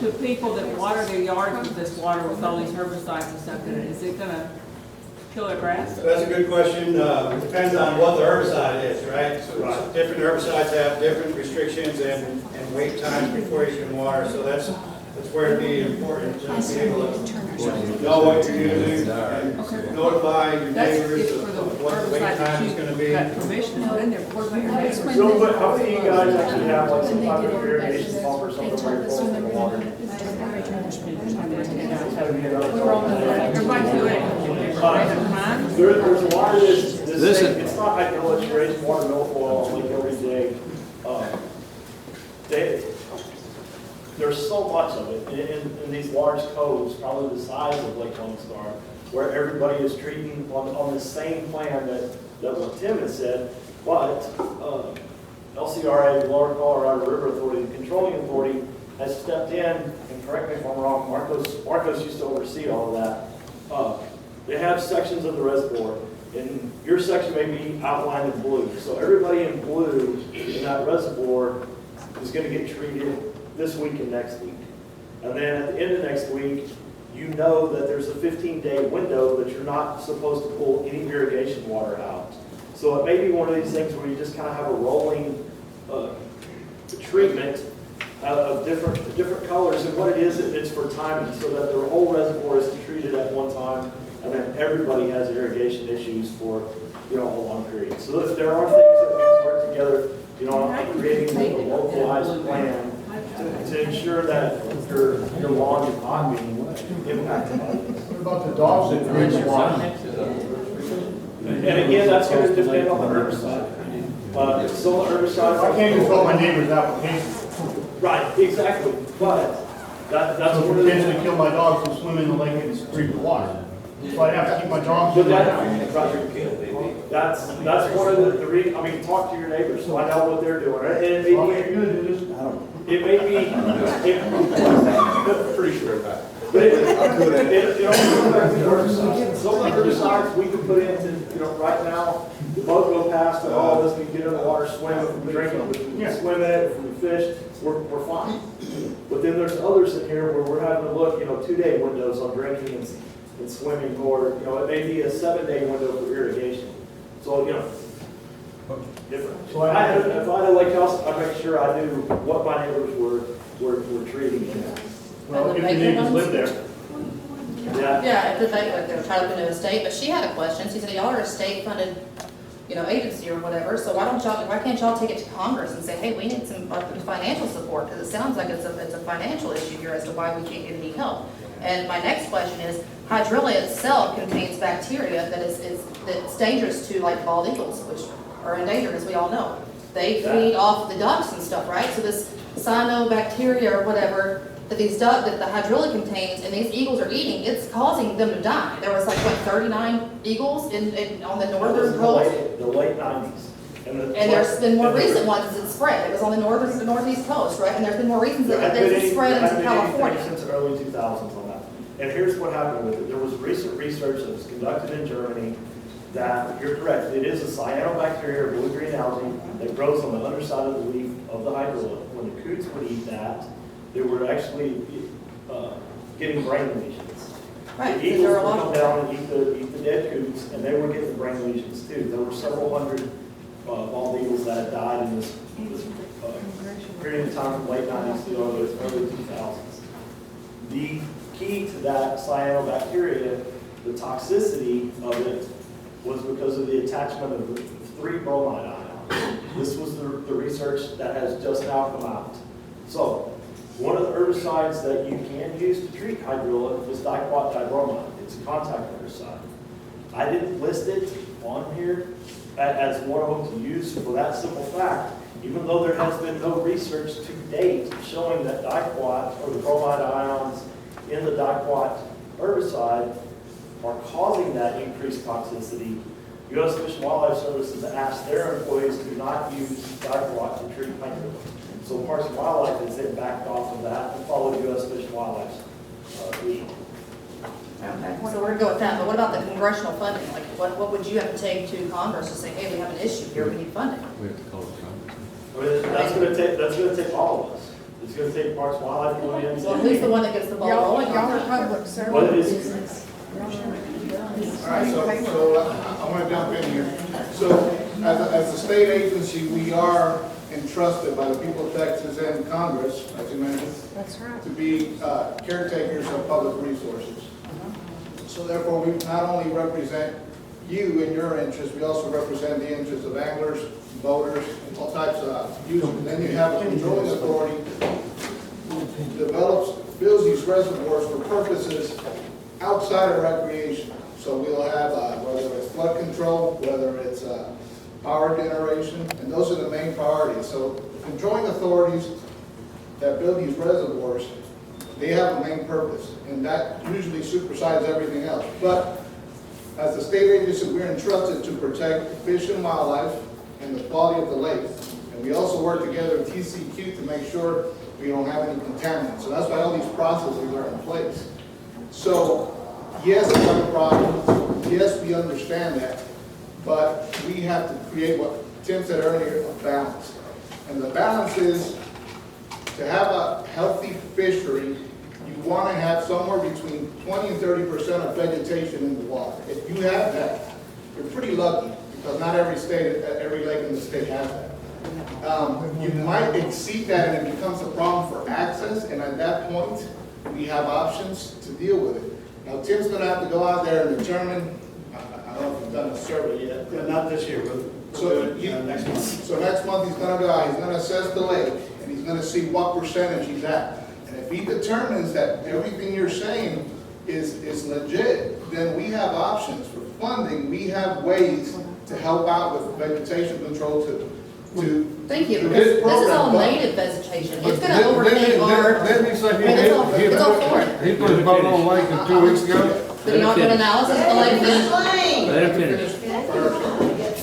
to people that water their yards with this water with all these herbicides and stuff in it? Is it gonna kill their grass? That's a good question. It depends on what the herbicide is, right? So different herbicides have different restrictions and wait times before you can water. So that's where it'd be important to be able to know what you're using and notify your neighbors of what the wait time is going to be. Got permission to put in there. What about your next one? So, but how many of you guys actually have like some type of irrigation pump or something where you're pulling the water? Everybody's doing it. There's a lot of this thing, it's not hydrilla, it's raised water milfoil on Lake every day. There's so much of it in these large coves, probably the size of Lake Lone Star, where everybody is treating on the same plan that what Tim has said, but LCRA, the Lower Colorado River Authority, the controlling authority, has stepped in, and correct me if I'm wrong, Marcos used to oversee all of that. They have sections of the reservoir, and your section may be outlined in blue. So everybody in blue in that reservoir is going to get treated this week and next week. And then at the end of next week, you know that there's a 15-day window that you're not supposed to pull any irrigation water out. So it may be one of these things where you just kind of have a rolling treatment of different colors. And what it is, it's for timing, so that the whole reservoir is treated at one time, and then everybody has irrigation issues for, you know, a long period. So if there are things that we can work together, you know, on creating a localized plan to ensure that your lawn is not being impacted. What about the dogs that drink the water? And again, that's going to depend on the herbicide. Some herbicides. I can't control my neighbor's application. Right, exactly. But that's So one of the potentially kill my dogs from swimming in the lake and drink the water. So I have to keep my dogs. But that's one of the reasons. I mean, talk to your neighbors, so I know what they're doing. And it may be, pretty sure about it. But it also goes back to herbicides. Some of the herbicides we can put into, you know, right now, the boat go past and all of us can get in the water, swim, if we drink it, we can swim in it, if we fish, we're fine. But then there's others in here where we're having to look, you know, 2-day windows on drinking and swimming, or, you know, it may be a 7-day window for irrigation. So, you know, different. So if I had a lake house, I'd make sure I knew what my neighbors were treating. Well, if the neighbors live there. Yeah, if they're trying to put in a state, but she had a question. She said, y'all are a state-funded, you know, agency or whatever, so why can't y'all take it to Congress and say, hey, we need some financial support? Because it sounds like it's a financial issue here as to why we can't get any help. And my next question is, hydrilla itself contains bacteria that's dangerous to like bald eagles, which are endangered, as we all know. They feed off the ducks and stuff, right? So this cyanobacteria or whatever that the hydrilla contains and these eagles are eating, it's causing them to die. There was like, what, 39 eagles on the northern coast? The late 90s. And there's been more recent ones as it's spread. It was on the northeast coast, right? And there's been more reasons that it's spread into California. Since the early 2000s on that. And here's what happened with it. There was recent research that was conducted in Germany that, you're correct, it is a cyanobacteria or blue-green algae that grows on the underside of the leaf of the hydrilla. When the coots would eat that, they were actually getting brain lesions. Right, The eagles there would are a lot come of down and eat the dead coots, and they were getting brain lesions too. There were several hundred bald eagles that had died in this period of time from late 90s to early 2000s. The key to that cyanobacteria, the toxicity of it, was because of the attachment of the 3 bromide ions. This was the research that has just now come out. So, one of the herbicides that you can use to treat hydrilla is diquat dibromide. It's a contact herbicide. I didn't list it on here as one of them to use for that simple fact, even though there has been no research to date showing that diquat or the bromide ions in the diquat herbicide are causing that increased toxicity. U.S. Fish and Wildlife Service has asked their employees to not use diquat to treat hydrilla. So Parks and Wildlife has then backed off of that and followed U.S. Fish and Wildlife's lead. Okay, so we're gonna go with that, but what about the congressional funding? Like, what would you have to take to Congress to say, hey, we have an issue here, we need funding? We have to call it Congress. I mean, that's gonna take all of us. It's gonna take Parks and Wildlife going in. Well, who's the one that gets the ball rolling? Y'all are public service. What it is. All right, so I want to jump in here. So as a state agency, we are entrusted by the people of Texas and Congress, as you mentioned, That's right. to be caretakers of public resources. So therefore, we not only represent you and your interests, we also represent the interests of anglers, boaters, and all types of users. And then you have a controlling authority who builds these reservoirs for purposes outside of recreation. So we'll have, whether it's flood control, whether it's power generation, and those are the main priorities. So the controlling authorities that build these reservoirs, they have a main purpose, and that usually supersedes everything else. But as a state agency, we're entrusted to protect fish and wildlife and the quality of the lake. And we also work together with TCQ to make sure we don't have any contaminants. So that's why all these processes are in place. So, yes, it's a problem. Yes, we understand that. But we have to create what Tim said earlier, a balance. And the balance is to have a healthy fishery, you want to have somewhere between 20 and 30% of vegetation in the water. If you have that, you're pretty lucky, because not every lake in the state has that. You might exceed that and it becomes a problem for access, and at that point, we have options to deal with it. Now, Tim's going to have to go out there and determine, I don't know if he's done a survey yet. Yeah, not this year, but next month. So next month, he's going to go out, he's going to assess the lake, and he's going to see what percentage he's at. And if he determines that everything you're saying is legit, then we have options for funding. We have ways to help out with vegetation control Thank you, because this is all native vegetation. It's gonna overtake our. Didn't he say It's all foreign. he put his boat on the lake 2 weeks ago? Did you not do an analysis of the lake then? Let him finish.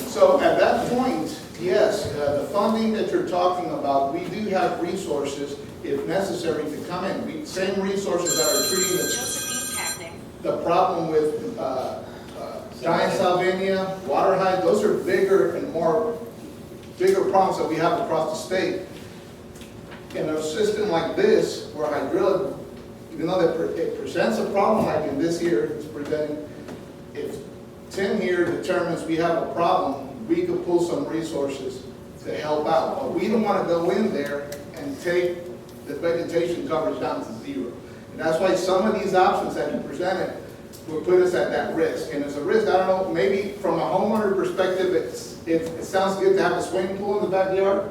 So at that point, yes, the funding that you're talking about, we do have resources, if necessary, to come in. Same resources that are treating the problem with giant salvinia, water hide, those are bigger and bigger problems that we have across the state. In a system like this, where hydrilla, even though it presents a problem like in this here, it's presenting, if Tim here determines we have a problem, we could pull some resources to help out. But we don't want to go in there and take the vegetation coverage down to 0. And that's why some of these options that you presented will put us at that risk. And it's a risk, I don't know, maybe from a homeowner perspective, it sounds good to have a swimming pool in the backyard,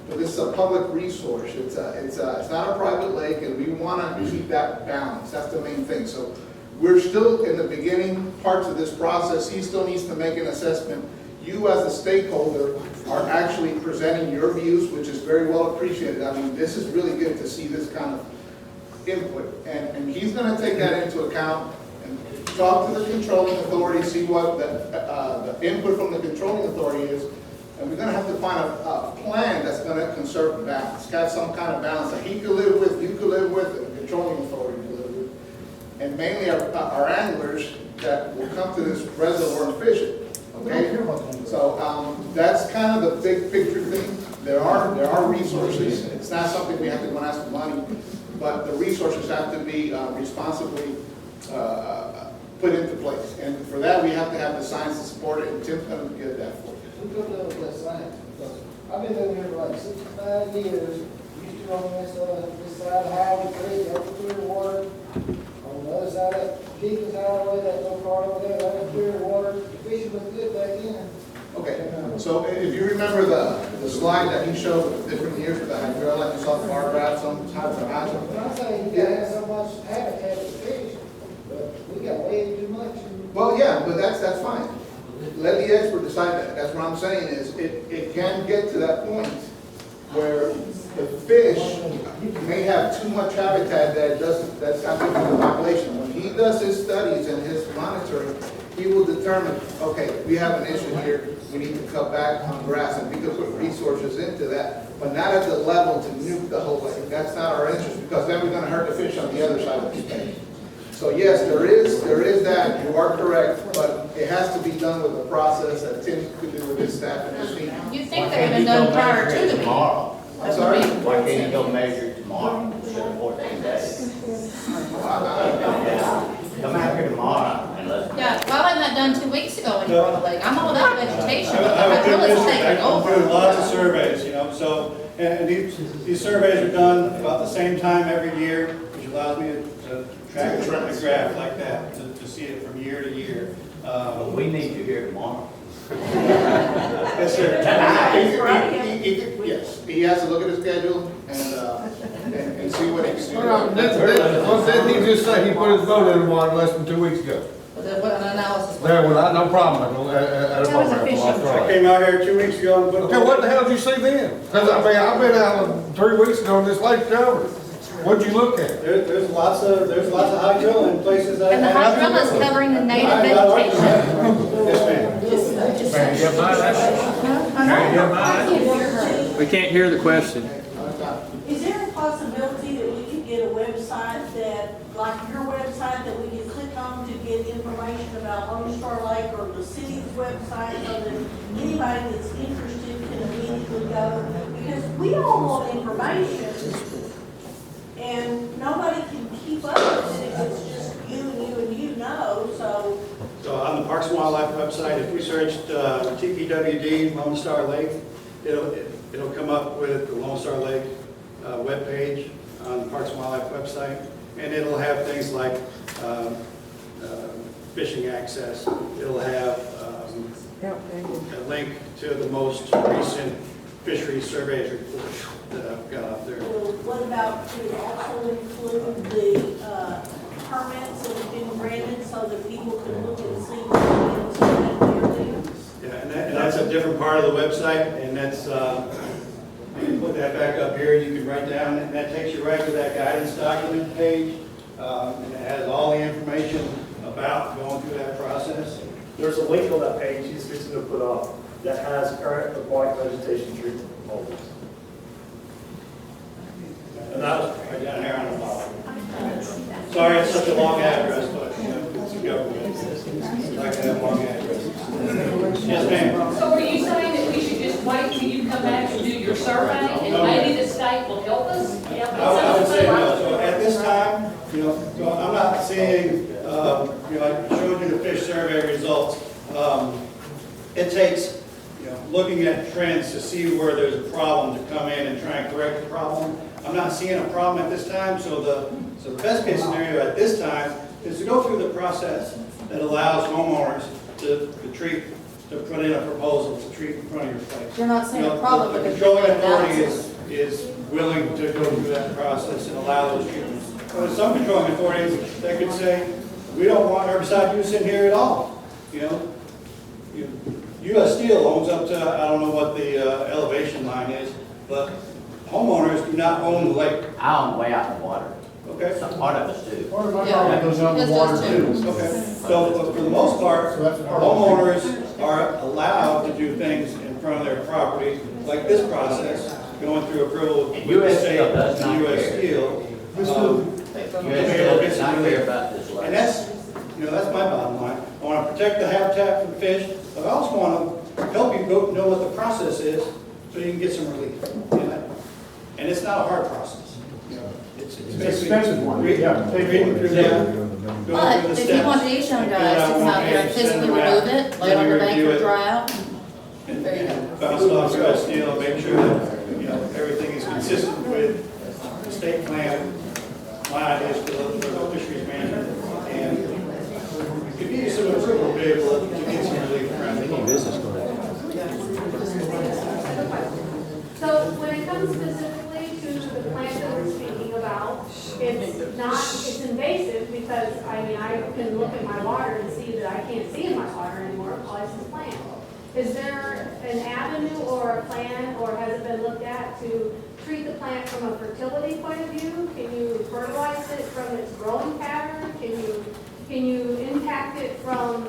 but this is a public resource. It's not a private lake, and we want to keep that balance. That's the main thing. So we're still in the beginning parts of this process. He still needs to make an assessment. You as a stakeholder are actually presenting your views, which is very well appreciated. I mean, this is really good to see this kind of input. And he's going to take that into account and talk to the controlling authority, see what the input from the controlling authority is, And we're gonna have to find a plan that's gonna conserve the balance, have some kind of balance that he could live with, you could live with, and the controlling authority could live with. And mainly our anglers that will come to this reservoir and fish it, okay? So, that's kind of the big picture thing. There are resources. It's not something we have to go and ask for money, but the resources have to be responsibly put into place. And for that, we have to have the science to support it, and Tim's going to get that for you. Who took over that science? Because I've been living here for like 65 years, used to on this side of Highway 3, over clear water. On the other side of Deacon's Highway, that little part over there, that clear water. The fishing was good back then. Okay, so if you remember the slide that he showed with the different years with the hydrilla, you saw the bar graphs on how to When I say you gotta have so much habitat to fish, but we got way too much. Well, yeah, but that's fine. Let the expert decide that. That's what I'm saying is, it can get to that point where the fish may have too much habitat that's not good for the population. When he does his studies and his monitoring, he will determine, okay, we have an issue here, we need to cut back on grass, and we can put resources into that, but not at the level to nuke the whole lake. That's not our interest, because then we're gonna hurt the fish on the other side of the state. So yes, there is that, you are correct, but it has to be done with a process that Tim could do with his staff and his team. You think they would have done prior to the meeting? Tomorrow. I'm sorry? Why can't he go measure it tomorrow instead of 14 days? Come out here tomorrow and let's. Yeah, why wasn't that done 2 weeks ago when you were on the lake? I'm all about vegetation, I but have a good hydrilla's business. taking I over. do lots of surveys, you know, so, and these surveys are done about the same time every year, which allows me to track the graph like that, to see it from year to year. We need you here tomorrow. Yes, sir. Yes, he has to look at his schedule and see what he can do. What did he just say? He put his vote in water less than 2 weeks ago. But then what an analysis. There, well, no problem. I came out here 2 weeks ago and put. Okay, what the hell did you see then? Because I mean, I've been out 3 weeks ago on this lake covered. What'd you look at? There's lots of hydrilla in places that. And the hydrilla is covering the native vegetation. Yes, ma'am. We can't hear the question. Is there a possibility that we could get a website that, like your website, that we could click on to get information about Lone Star Lake, or the city's website, so that anybody that's interested can immediately go? Because we all want information, and nobody can keep up with it if it's just you and you and you know, so. So on the Parks and Wildlife website, if we searched TPWD Lone Star Lake, it'll come up with the Lone Star Lake webpage on the Parks and Wildlife website, and it'll have things like fishing access. It'll have a link to the most recent fisheries surveys report that I've got up there. Well, what about to also include the permits that have been granted so that people can look and see what's in Yeah, and that's a different part of the website, and that's, you can put that back up here, you can write down, and that takes you right to that guidance document page, and it has all the information about going through that process. There's a link on that page he's fixing to put up that has current aquatic vegetation treatment proposals. And that was right down here on the bottom. Sorry, it's such a long address, but you know, it's a government. I like to have long addresses. Yes, ma'am. So are you saying that we should just wait till you come back and do your survey, and maybe the state will help us? I would say no. So at this time, you know, so I'm not seeing, you know, I showed you the fish survey results. It takes, you know, looking at trends to see where there's a problem to come in and try and correct the problem. I'm not seeing a problem at this time, so the best case scenario at this time is to go through the process that allows homeowners to put in a proposal to treat in front of your place. You're not saying a problem, but The controlling authority is willing to go through that process and allow those treatments. But there's some controlling authorities that could say, we don't want herbicide use in here at all. You know, U.S. Steel owns up to, I don't know what the elevation line is, but homeowners do not own the lake. I own way out in the water. Okay. Some part of us do. Part of my property goes out in the water too. Okay. So for the most part, homeowners are allowed to do things in front of their property, like this process, going through approval with the US state Steel does not and US care. Steel. US Steel does not care about this And letter. that's, that's my bottom line. I want to protect the habitat for the fish, but I also want to help you go know what the process is so you can get some relief. And it's not a hard process. It's It's an expensive one. Yeah, take reading through that, going But through the if you want steps, these young and guys to fill come out out here and one page, send physically them back, remove it, lay it on the then we bank review for it, dry out, and there you go. bounce it off US Steel, make sure that, everything is consistent with the state plan, my ideas for the fisheries management, and could give you some approval to be able to get some relief around the business. So when it comes specifically to the plant that we're speaking about, it's invasive because, I mean, I can look at my water and see that I can't see in my water anymore because it's a plant. Is there an avenue or a plan, or has it been looked at to treat the plant from a fertility point of view? Can you fertilize it from its growing pattern? Can you impact it from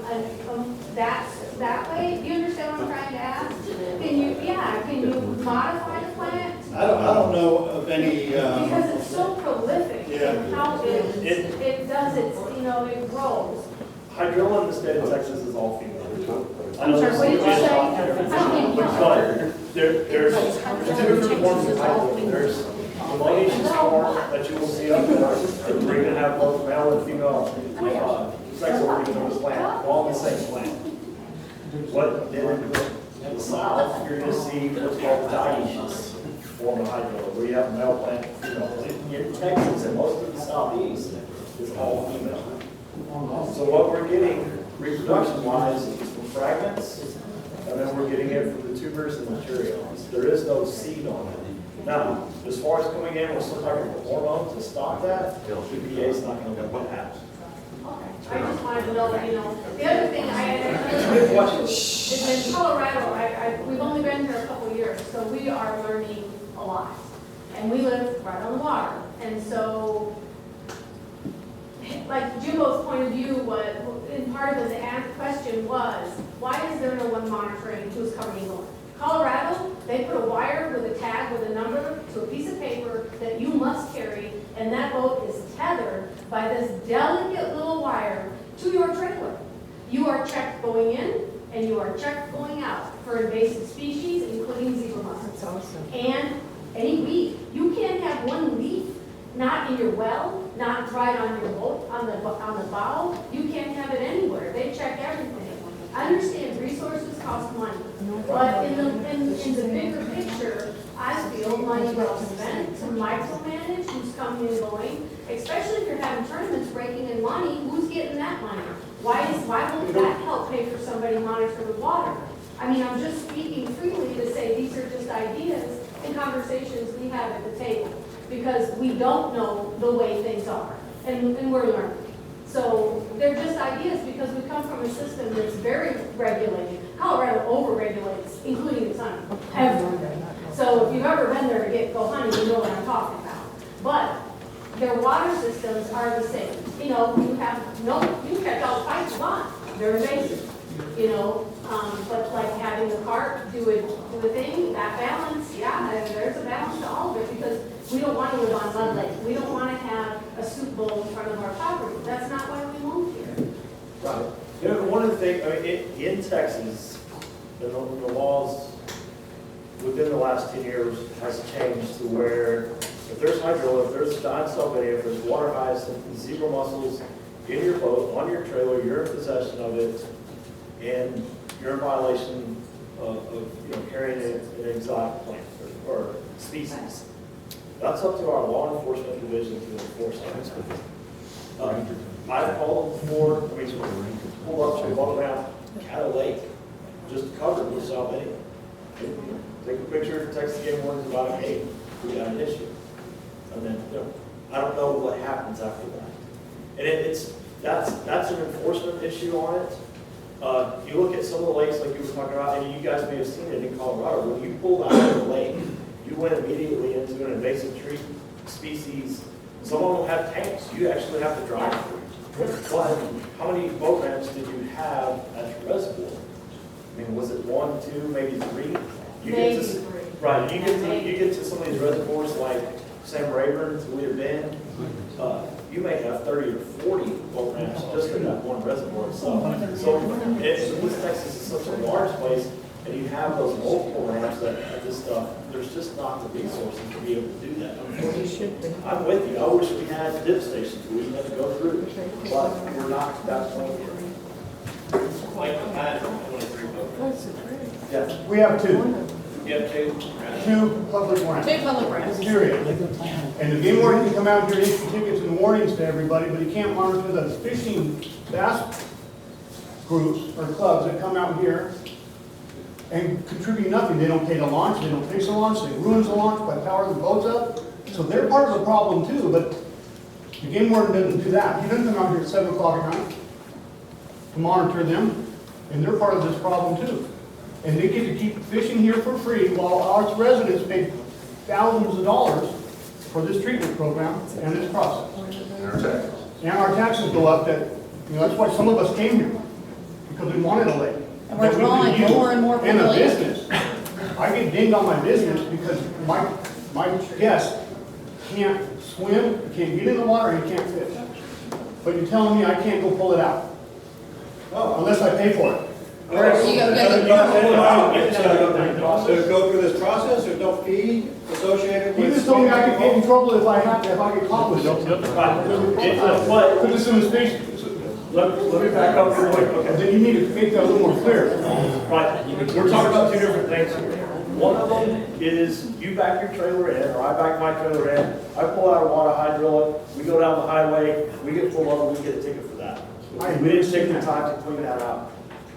that way? Do you understand what I'm trying to ask? Can you modify the plant? I don't know of any, Because it's so prolific Yeah. in how it does its, it grows. Hydrilla in the state of Texas is all female. I know I'm sorry, this what did is you say? not I different, don't know. but there's two different forms of hydrilla. There's the Malaysian form that you will see up there, and we're gonna have both male and female sex organs on the plant, all in the same plant. What then in the south, you're gonna see what's called the dioecious form of hydrilla, where you have male plant, female plant. In Texas and most of the southeast is all female. So what we're getting reproduction-wise is from fragments, and then we're getting it from the tubers and materials. There is no seed on it. Now, as far as coming in, we're still talking about hormones to stop that. EPA is not going to let that happen. I just wanted to know, the other thing is in Colorado, we've only been here a couple of years, so we are learning a lot. And we live right on the water. And so, like Jimbo's point of view was, and part of his question was, why is there no one monitoring who's coming and going? Colorado, they put a wire with a tag with a number to a piece of paper that you must carry, and that boat is tethered by this delicate little wire to your trailer. You are checked going in, and you are checked going out for invasive species, including zebra mussels. And any weed. You can't have one leaf not in your well, not dried on your boat, on the bow. You can't have it anywhere. They check everything. I understand resources cost money, but in the bigger picture, I feel money well spent to micromanage who's coming and going, especially if you're having tournaments breaking in money, who's getting that money? Why won't that help pay for somebody to monitor the water? I mean, I'm just speaking freely to say these are just ideas and conversations we have at the table, because we don't know the way things are, and we're learning. So they're just ideas because we come from a system that's very regulated. Colorado over-regulates, including the sun, everywhere. So if you've ever been there to go hunting, you know what I'm talking about. But their water systems are the same. You can catch all the pipes you want. They're invasive. But like having the cart do a thing, that balance, there's a balance to all of it, because we don't want to live on Mud Lake. We don't want to have a soup bowl in front of our property. That's not why we moved here. Right. One of the things, in Texas, the laws within the last 10 years has changed to where if there's hydrilla, if there's giant salvinia, if there's water hyacinth, zebra mussels in your boat, on your trailer, you're in possession of it, and you're in violation of carrying an exotic plant or species. That's up to our law enforcement division to enforce that. I've called them before, pull up to one map, Caddo Lake, just covered with salvinia. Take a picture, text the game wardens about it, hey, we got an issue. And then, I don't know what happens after that. And that's an enforcement issue on it. You look at some of the lakes like you were talking about, and you guys may have seen it in Colorado. When you pulled out of the lake, you went immediately into an invasive tree species. Some of them have tanks. You actually have to drive through. But how many boat ramps did you have at your reservoir? I mean, was it 1, 2, maybe 3? You get Maybe to- 3. Right, you get to some of these reservoirs like Sam Rayburn's, Weeder Bend, you may have 30 or 40 boat ramps just in that one reservoir itself. So, East Texas is such a large place, and you have those multiple ramps that this stuff, there's just not the resources to be able to do that. I'm with you, I wish we had dip stations, we didn't have to go through, but we're not at that point yet. Like, I had 23 votes. Yeah. We have two. You have two? Two public ramps. 2 public ramps. Period. And the game warden can come out here and issue tickets and warnings to everybody, but he can't monitor the fishing bass groups or clubs that come out here and contribute nothing. They don't pay the launch, they don't fix the launch, they ruin the launch by powering the boats up. So they're part of the problem too, but the game warden doesn't do that. He doesn't come out here at 7 o'clock at night to monitor them, and they're part of this problem too. And they get to keep fishing here for free while our residents pay thousands of dollars for this treatment program and this process. And our taxes go up that, that's why some of us came here, because we wanted a lake. And we're drawing more and more people in. And a in. business. I get dinged on my business because my guest can't swim, can't get in the water, and he can't fish. But you're telling me I can't go pull it out? Unless I pay for it. You go get it. So go through this process, there's no fee associated He with. just told me I could get in trouble if I get caught with it. But, Put this in the station. let me back up real quick, okay? Then you need to make that a little more clear. Right, we're talking about 2 different things here. One of them is you back your trailer in, or I back my trailer in, I pull out a water hydrilla, we go down the highway, we get full of it, we get a ticket for that. We didn't take the time to clean that out.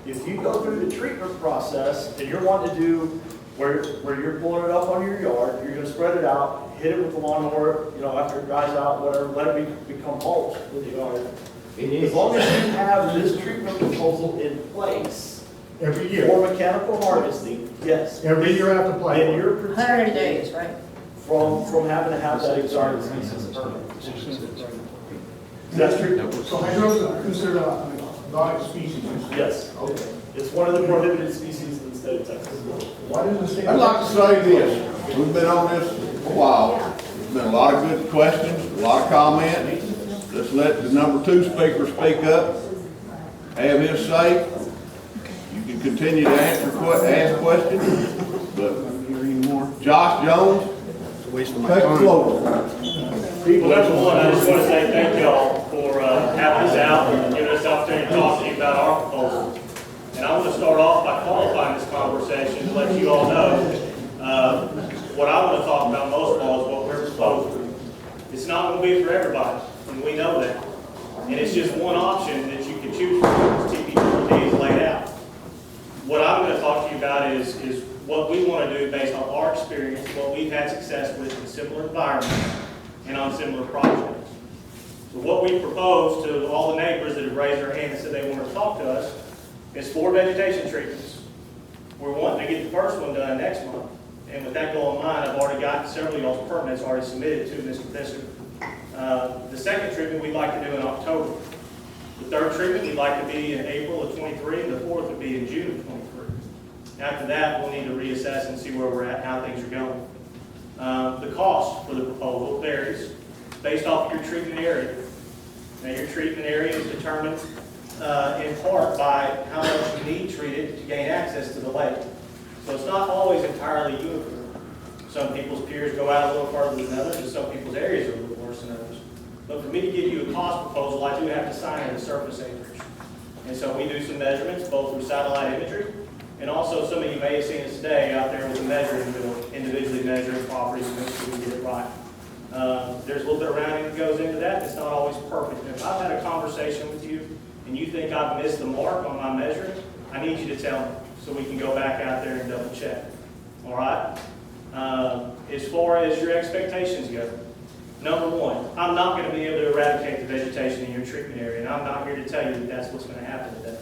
If you go through the treatment process and you're wanting to do where you're pulling it up on your yard, you're gonna spread it out, hit it with the lawnmower, after it dries out, whatever, let it become mulch with the yard. As long as you have this treatment proposal in place Every year. for mechanical harvesting, yes. Every year I have to apply. And you're 180 days, right? from having to have that exotic species permit. That's true. So hydrilla is considered a exotic species. Yes, okay. It's one of the prohibited species in the state of Texas. Why does the state? I'd like to say this, we've been on this for a while, there's been a lot of good questions, a lot of comment. Let's let the number 2 speaker speak up, have his say. You can continue to ask questions, but I don't hear any more. Josh Jones, take the floor. Well, number one, I just want to say thank y'all for having us out and giving us the opportunity to talk to you about our proposal. And I want to start off by qualifying this conversation to let you all know what I want to talk about most of all is what we're proposing. It's not going to be for everybody, and we know that. And it's just one option that you can choose from as TPD is laid out. What I'm going to talk to you about is what we want to do based on our experience, what we've had success with in similar environments and on similar projects. So what we propose to all the neighbors that have raised their hand and said they want to talk to us is 4 vegetation treatments. We're wanting to get the first one done next month. And with that goal in mind, I've already got several of y'all's permits already submitted to Mr. Fisher. The second treatment we'd like to do in October. The third treatment we'd like to be in April of 23, and the fourth would be in June of 23. After that, we'll need to reassess and see where we're at and how things are going. The cost for the proposal varies based off your treatment area. Now, your treatment area is determined in part by how much you need treated to gain access to the lake. So it's not always entirely uniform. Some people's piers go out a little farther than others, and some people's areas are a little worse than others. But for me to give you a cost proposal, I do have to sign in the surface acreage. And so we do some measurements, both through satellite imagery, and also some of you may have seen us today out there with a measuring wheel, individually measuring properties and make sure we get it right. There's a little bit of rounding that goes into that. It's not always perfect. And if I've had a conversation with you and you think I've missed the mark on my measuring, I need you to tell me so we can go back out there and double check. All right? As far as your expectations go, number one, I'm not going to be able to eradicate the vegetation in your treatment area, and I'm not here to tell you that that's what's going to happen today.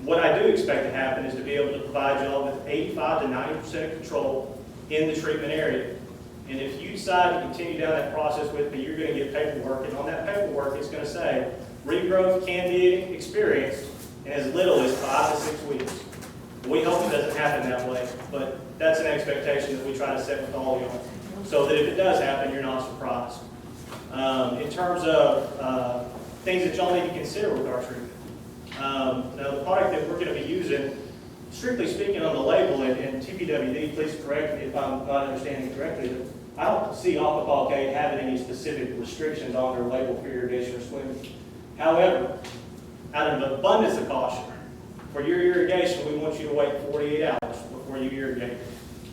What I do expect to happen is to be able to provide y'all with 85 to 90% control in the treatment area. And if you decide to continue down that process with me, you're going to get paperwork, and on that paperwork it's going to say regrowth can be experienced in as little as 5 to 6 weeks. We hope it doesn't happen that way, but that's an expectation that we try to set with all of y'all, so that if it does happen, you're not surprised. In terms of things that y'all need to consider with our treatment. Now, the product that we're going to be using, strictly speaking on the label, and TPWD, please correct me if I'm not understanding correctly, but I don't see Aquatic having any specific restrictions on their label for irrigation or swimming. However, out of an abundance of caution, for your irrigation, we want you to wait 48 hours before you irrigate.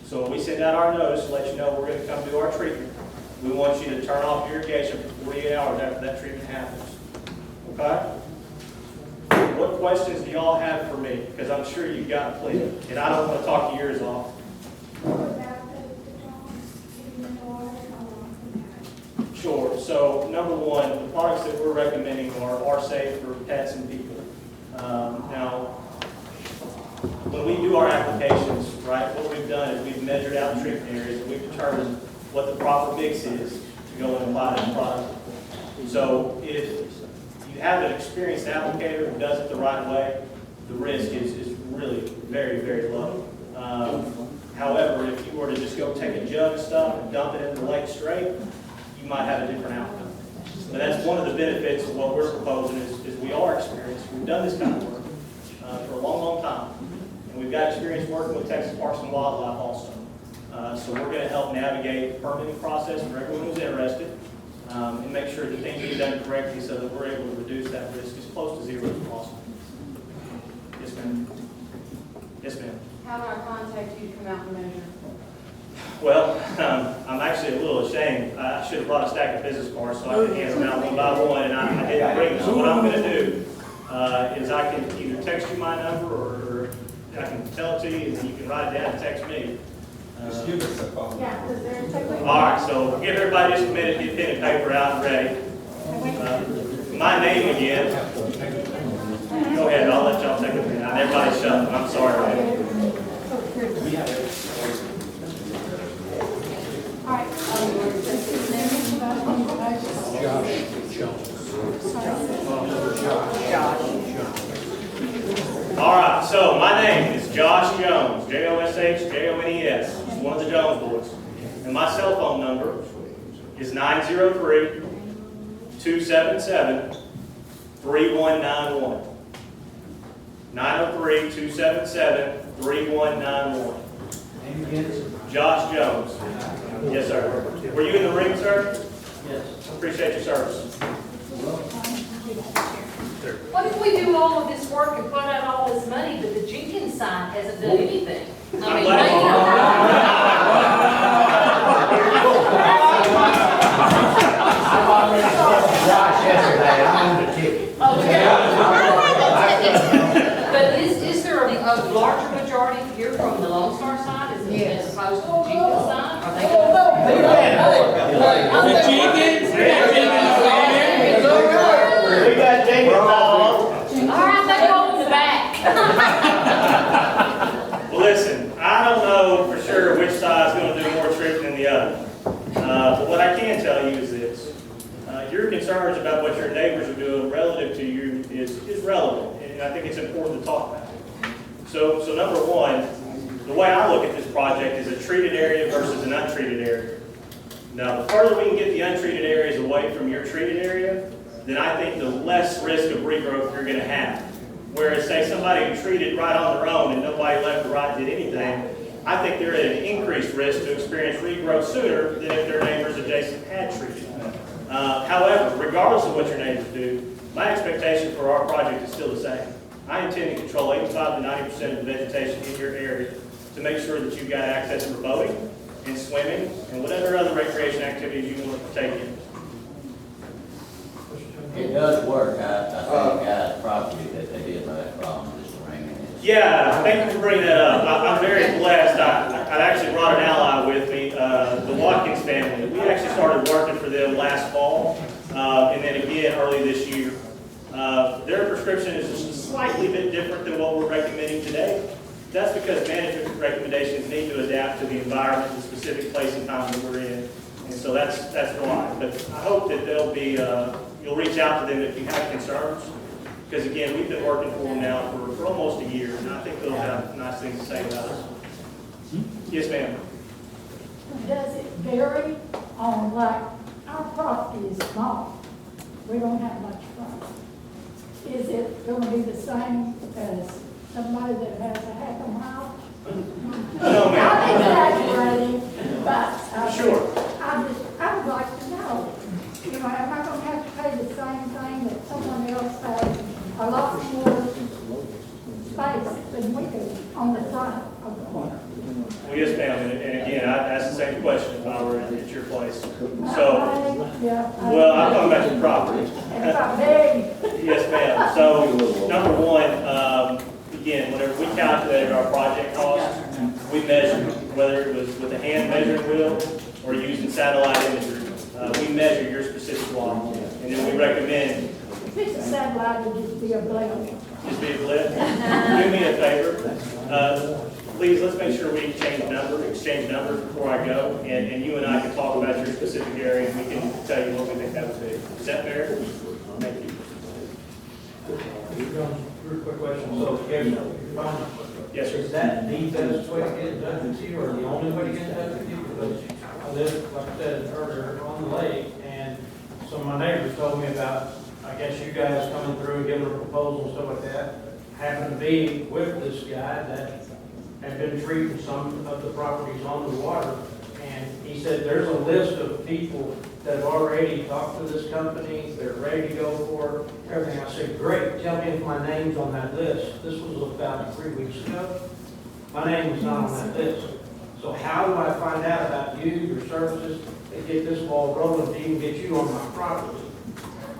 So when we send out our notice to let you know we're going to come do our treatment, we want you to turn off irrigation for 48 hours after that treatment happens. Okay? What questions do y'all have for me? Because I'm sure you've got plenty, and I don't want to talk your ears off. Sure. So number one, the products that we're recommending are safe for pets and people. Now, when we do our applications, right, what we've done is we've measured out treatment areas and we've determined what the proper mix is to go and apply to the product. So if you have an experienced applicator who does it the right way, the risk is really very, very low. However, if you were to just go take a jug of stuff and dump it in the lake straight, you might have a different outcome. But that's one of the benefits of what we're proposing is we are experienced. We've done this kind of work for a long, long time. And we've got experience working with Texas Parks and Wildlife also. So we're going to help navigate the permitting process for everyone who's interested and make sure that things are done correctly so that we're able to reduce that risk as close to zero as possible. Yes, ma'am. Yes, ma'am. How do I contact you to come out and measure? Well, I'm actually a little ashamed. I should have brought a stack of business cards so I could hand them out one by one, and I didn't bring them. So what I'm going to do is I can either text you my number or I can tell it to you, and then you can write it down and text me. Just give us a call. Yeah, because they're technically. All right, so give everybody just a minute to get pen and paper out and ready. My name again. Go ahead, I'll let y'all take a minute. Everybody's shut. I'm sorry, man. All right, so my name is Josh Jones, Joshjones. He's one of the Jones boys. And my cell phone number is 903-277-3191. 903-277-3191. Josh Jones. Yes, sir. Were you in the ring, sir? Yes. Appreciate your service. What if we do all of this work and put out all this money, but the Jenkins side hasn't done anything? I mean, I'm glad Josh yesterday, I'm on the ticket. But is there a larger majority here from the Lone Star side as opposed to the Jenkins side? Are they going The Jenkins? We got Jenkins all. all right, they go in the back. Well, listen, I don't know for sure which side is going to do more tripping than the other. But what I can tell you is this. Your concerns about what your neighbors are doing relative to you is relevant, and I think it's important to talk about. So number one, the way I look at this project is a treated area versus an untreated area. Now, the further we can get the untreated areas away from your treated area, then I think the less risk of regrowth you're going to have. Whereas, say, somebody who treated right on their own and nobody left or right did anything, I think they're at an increased risk to experience regrowth sooner than if their neighbors adjacent had treated. However, regardless of what your neighbors do, my expectation for our project is still the same. I intend to control 85 to 90% of the vegetation in your area to make sure that you've got access for boating and swimming and whatever other recreation activities you want to partake in. It does work. I think the property that they did last fall, this ring. Yeah, thank you for bringing that up. I'm very blessed. I actually brought an ally with me, the Watkins family. We actually started working for them last fall, and then again early this year. Their prescription is just a slightly bit different than what we're recommending today. That's because management recommendations need to adapt to the environment, the specific place and time that we're in. And so that's why. But I hope that they'll be, you'll reach out to them if you have concerns. Because again, we've been working for them now for almost a year, and I think they'll have nice things to say about us. Yes, ma'am. Does it vary on, like, our property is small, we don't have much property. Is it gonna be the same as somebody that has a half a mile? No, ma'am. I'm exaggerating, but. Sure. I would like to know, you know, am I gonna have to pay the same thing that someone else has a lot more space than we do on the front of the corner? Well, yes, ma'am, and again, I'd ask the same question if I were at your place. So, well, I'm talking about your property. Yes, ma'am. So, number one, again, whenever we calculated our project cost, we measured, whether it was with a hand measuring wheel or using satellite imagery. We measure your specific lot, and then we recommend. If it's a satellite, it'll just be a blend. Just be a blend. Do me a favor. Please, let's make sure we exchange numbers before I go, and you and I can talk about your specific area, and we can tell you what we think that would be. Is that fair? Thank you. Real quick question, so Yes, sir. is that the best way to get in touch with you, or the only way to get in touch with you? Because I live, like I said earlier, on the lake, and some of my neighbors told me about, I guess you guys coming through and giving a proposal and stuff like that. Happened to be with this guy that had been treating some of the properties on the water, and he said there's a list of people that have already talked to this company, they're ready to go for everything. I said, great, tell me if my name's on that list. This was about 3 weeks ago. My name was not on that list. So how do I find out about you, your services, and get this ball rolling to even get you on my property?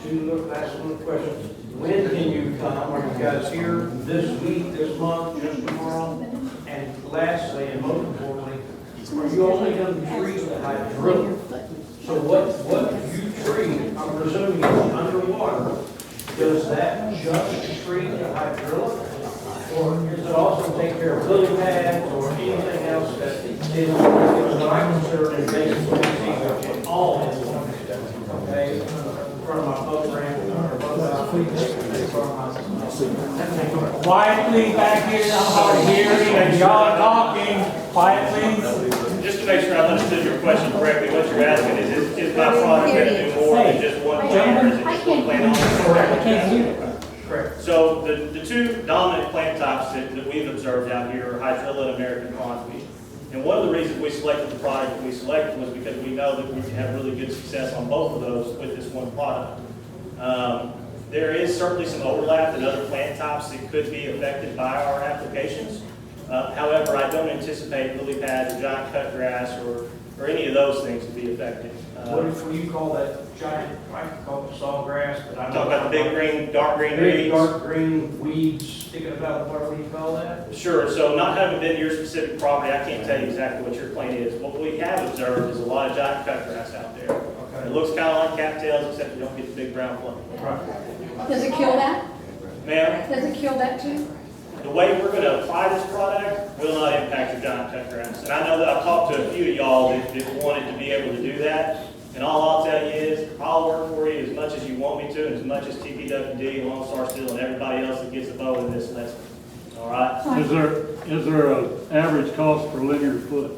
To last one question, when can you come? Are you guys here this week, this month, just tomorrow? And lastly, and most importantly, are you only going to treat the hydrilla? So what you treat, I'm presuming it's underwater, does that just treat the hydrilla? Or does it also take care of lily pads or anything else that is what I consider invasive species all in one? Okay, from my boat ramp or Quietly back here, I'm hard of hearing, and y'all talking, quietly. Just to make sure I've understood your question correctly, what you're asking is my product going to do more than just one plant, or is it just one plant on? I can't hear. Correct. So the two dominant plant types that we've observed out here are Hydrilla and American Pondweed. And one of the reasons we selected the product that we selected was because we know that we can have really good success on both of those with this one product. There is certainly some overlap in other plant types that could be affected by our applications. However, I don't anticipate lily pads or giant cut grass or any of those things to be affected. What do you call that giant, I call it sawgrass, but I don't. Talk about the big green, dark green Big weeds. dark green weeds sticking about, what do you call that? Sure, so not having been your specific property, I can't tell you exactly what your plant is. What we have observed is a lot of giant cut grass out there. Okay. It looks kind of like cattails, except you don't get the big brown clump. Right. Does it kill that? Ma'am, Does it kill that too? the way we're going to apply this product will not impact your giant cut grass. And I know that I've talked to a few of y'all that wanted to be able to do that. And all I'll tell you is, I'll work for you as much as you want me to, and as much as TPWD, Lone Star Steel, and everybody else that gets a vote in this list. All right? Is there an average cost per linear foot?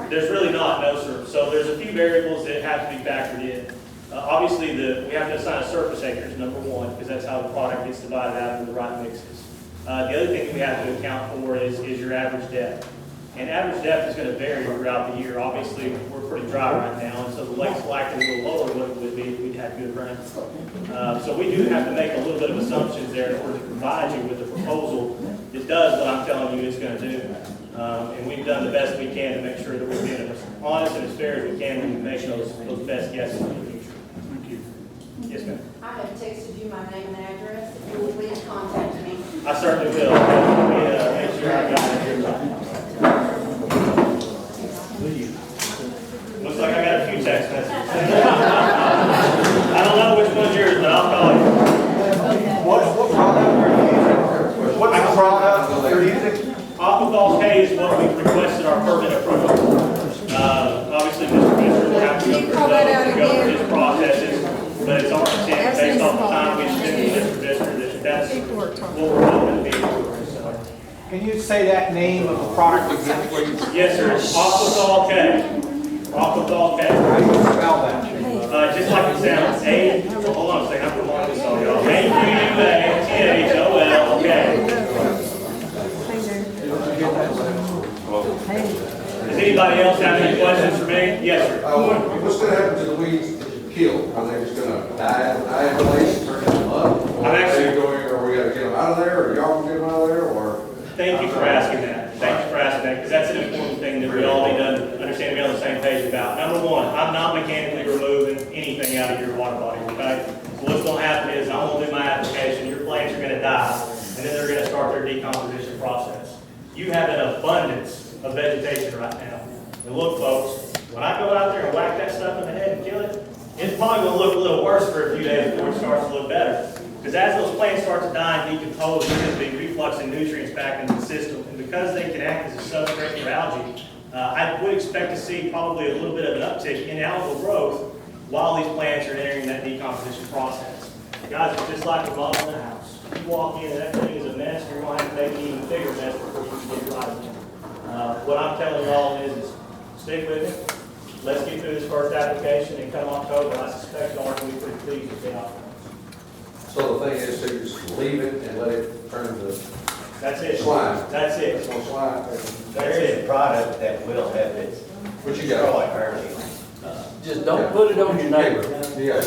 There's really not, no, sir. So there's a few variables that have to be factored in. Obviously, we have to assign a surface acres, number one, because that's how the product gets divided out into the right mixes. The other thing that we have to account for is your average depth. And average depth is going to vary throughout the year. Obviously, we're pretty dry right now, and so the lake's likely a little lower than what it would be if we'd had good rain. So we do have to make a little bit of assumptions there in order to provide you with a proposal that does what I'm telling you it's going to do. And we've done the best we can to make sure that we're being as honest and as fair as we can when we make those best guesses in the future. Thank you. Yes, ma'am. I have texted you my name and address. If you will please contact me. I certainly will. Let me make sure I got it here. Looks like I got a few text messages. I don't know which one's yours, but I'll call you. What product are you using? What product are you using? Aquatic K is what we've requested our permit approval. Obviously, Mr. Fisher will have to go through his processes, but it's our intent, based off the time we spent with Mr. Fisher, that that's what we're hoping to be doing, so. Can you say that name of the product again, please? Yes, sir, it's Aquatic K. Aquatic K. How do you spell that? Just like it sounds, hold on a second, I'm gonna this on y'all. A-Q-U-A-T-H-O-L, okay. Does anybody else have any questions for me? Yes, sir. What's gonna happen to the weeds that you kill? Are they just gonna die in place, turn into mud? I'm actually going, or we gotta get them out of there, or y'all can get them out of there, or? Thank you for asking that. Thank you for asking that, because that's an important thing that we all need to understand, be on the same page about. Number one, I'm not mechanically removing anything out of your water body, okay? So what's gonna happen is, I'm gonna do my application, your plants are gonna die, and then they're gonna start their decomposition process. You have an abundance of vegetation right now. And look, folks, when I go out there and whack that stuff in the head and kill it, it's probably gonna look a little worse for a few days before it starts to look better. Because as those plants start to die and decompose, there's going to be refluxing nutrients back into the system. And because they can act as a substrate for algae, I would expect to see probably a little bit of an uptick in algal growth while these plants are entering that decomposition process. Guys, it's just like a model in a house. You walk in and that thing is a mess, you're going to have to make an even bigger mess before you can get it right again. What I'm telling y'all is stick with it. Let's get through this first application, and come October, I suspect y'all are going to be pretty pleased with the outcome. So the thing is, so you just leave it and let it turn to That's it. slime? That's it. It's gonna slime. There is a product that will have its What you got? destroyed early. Just don't put it on your neighbor. Yeah.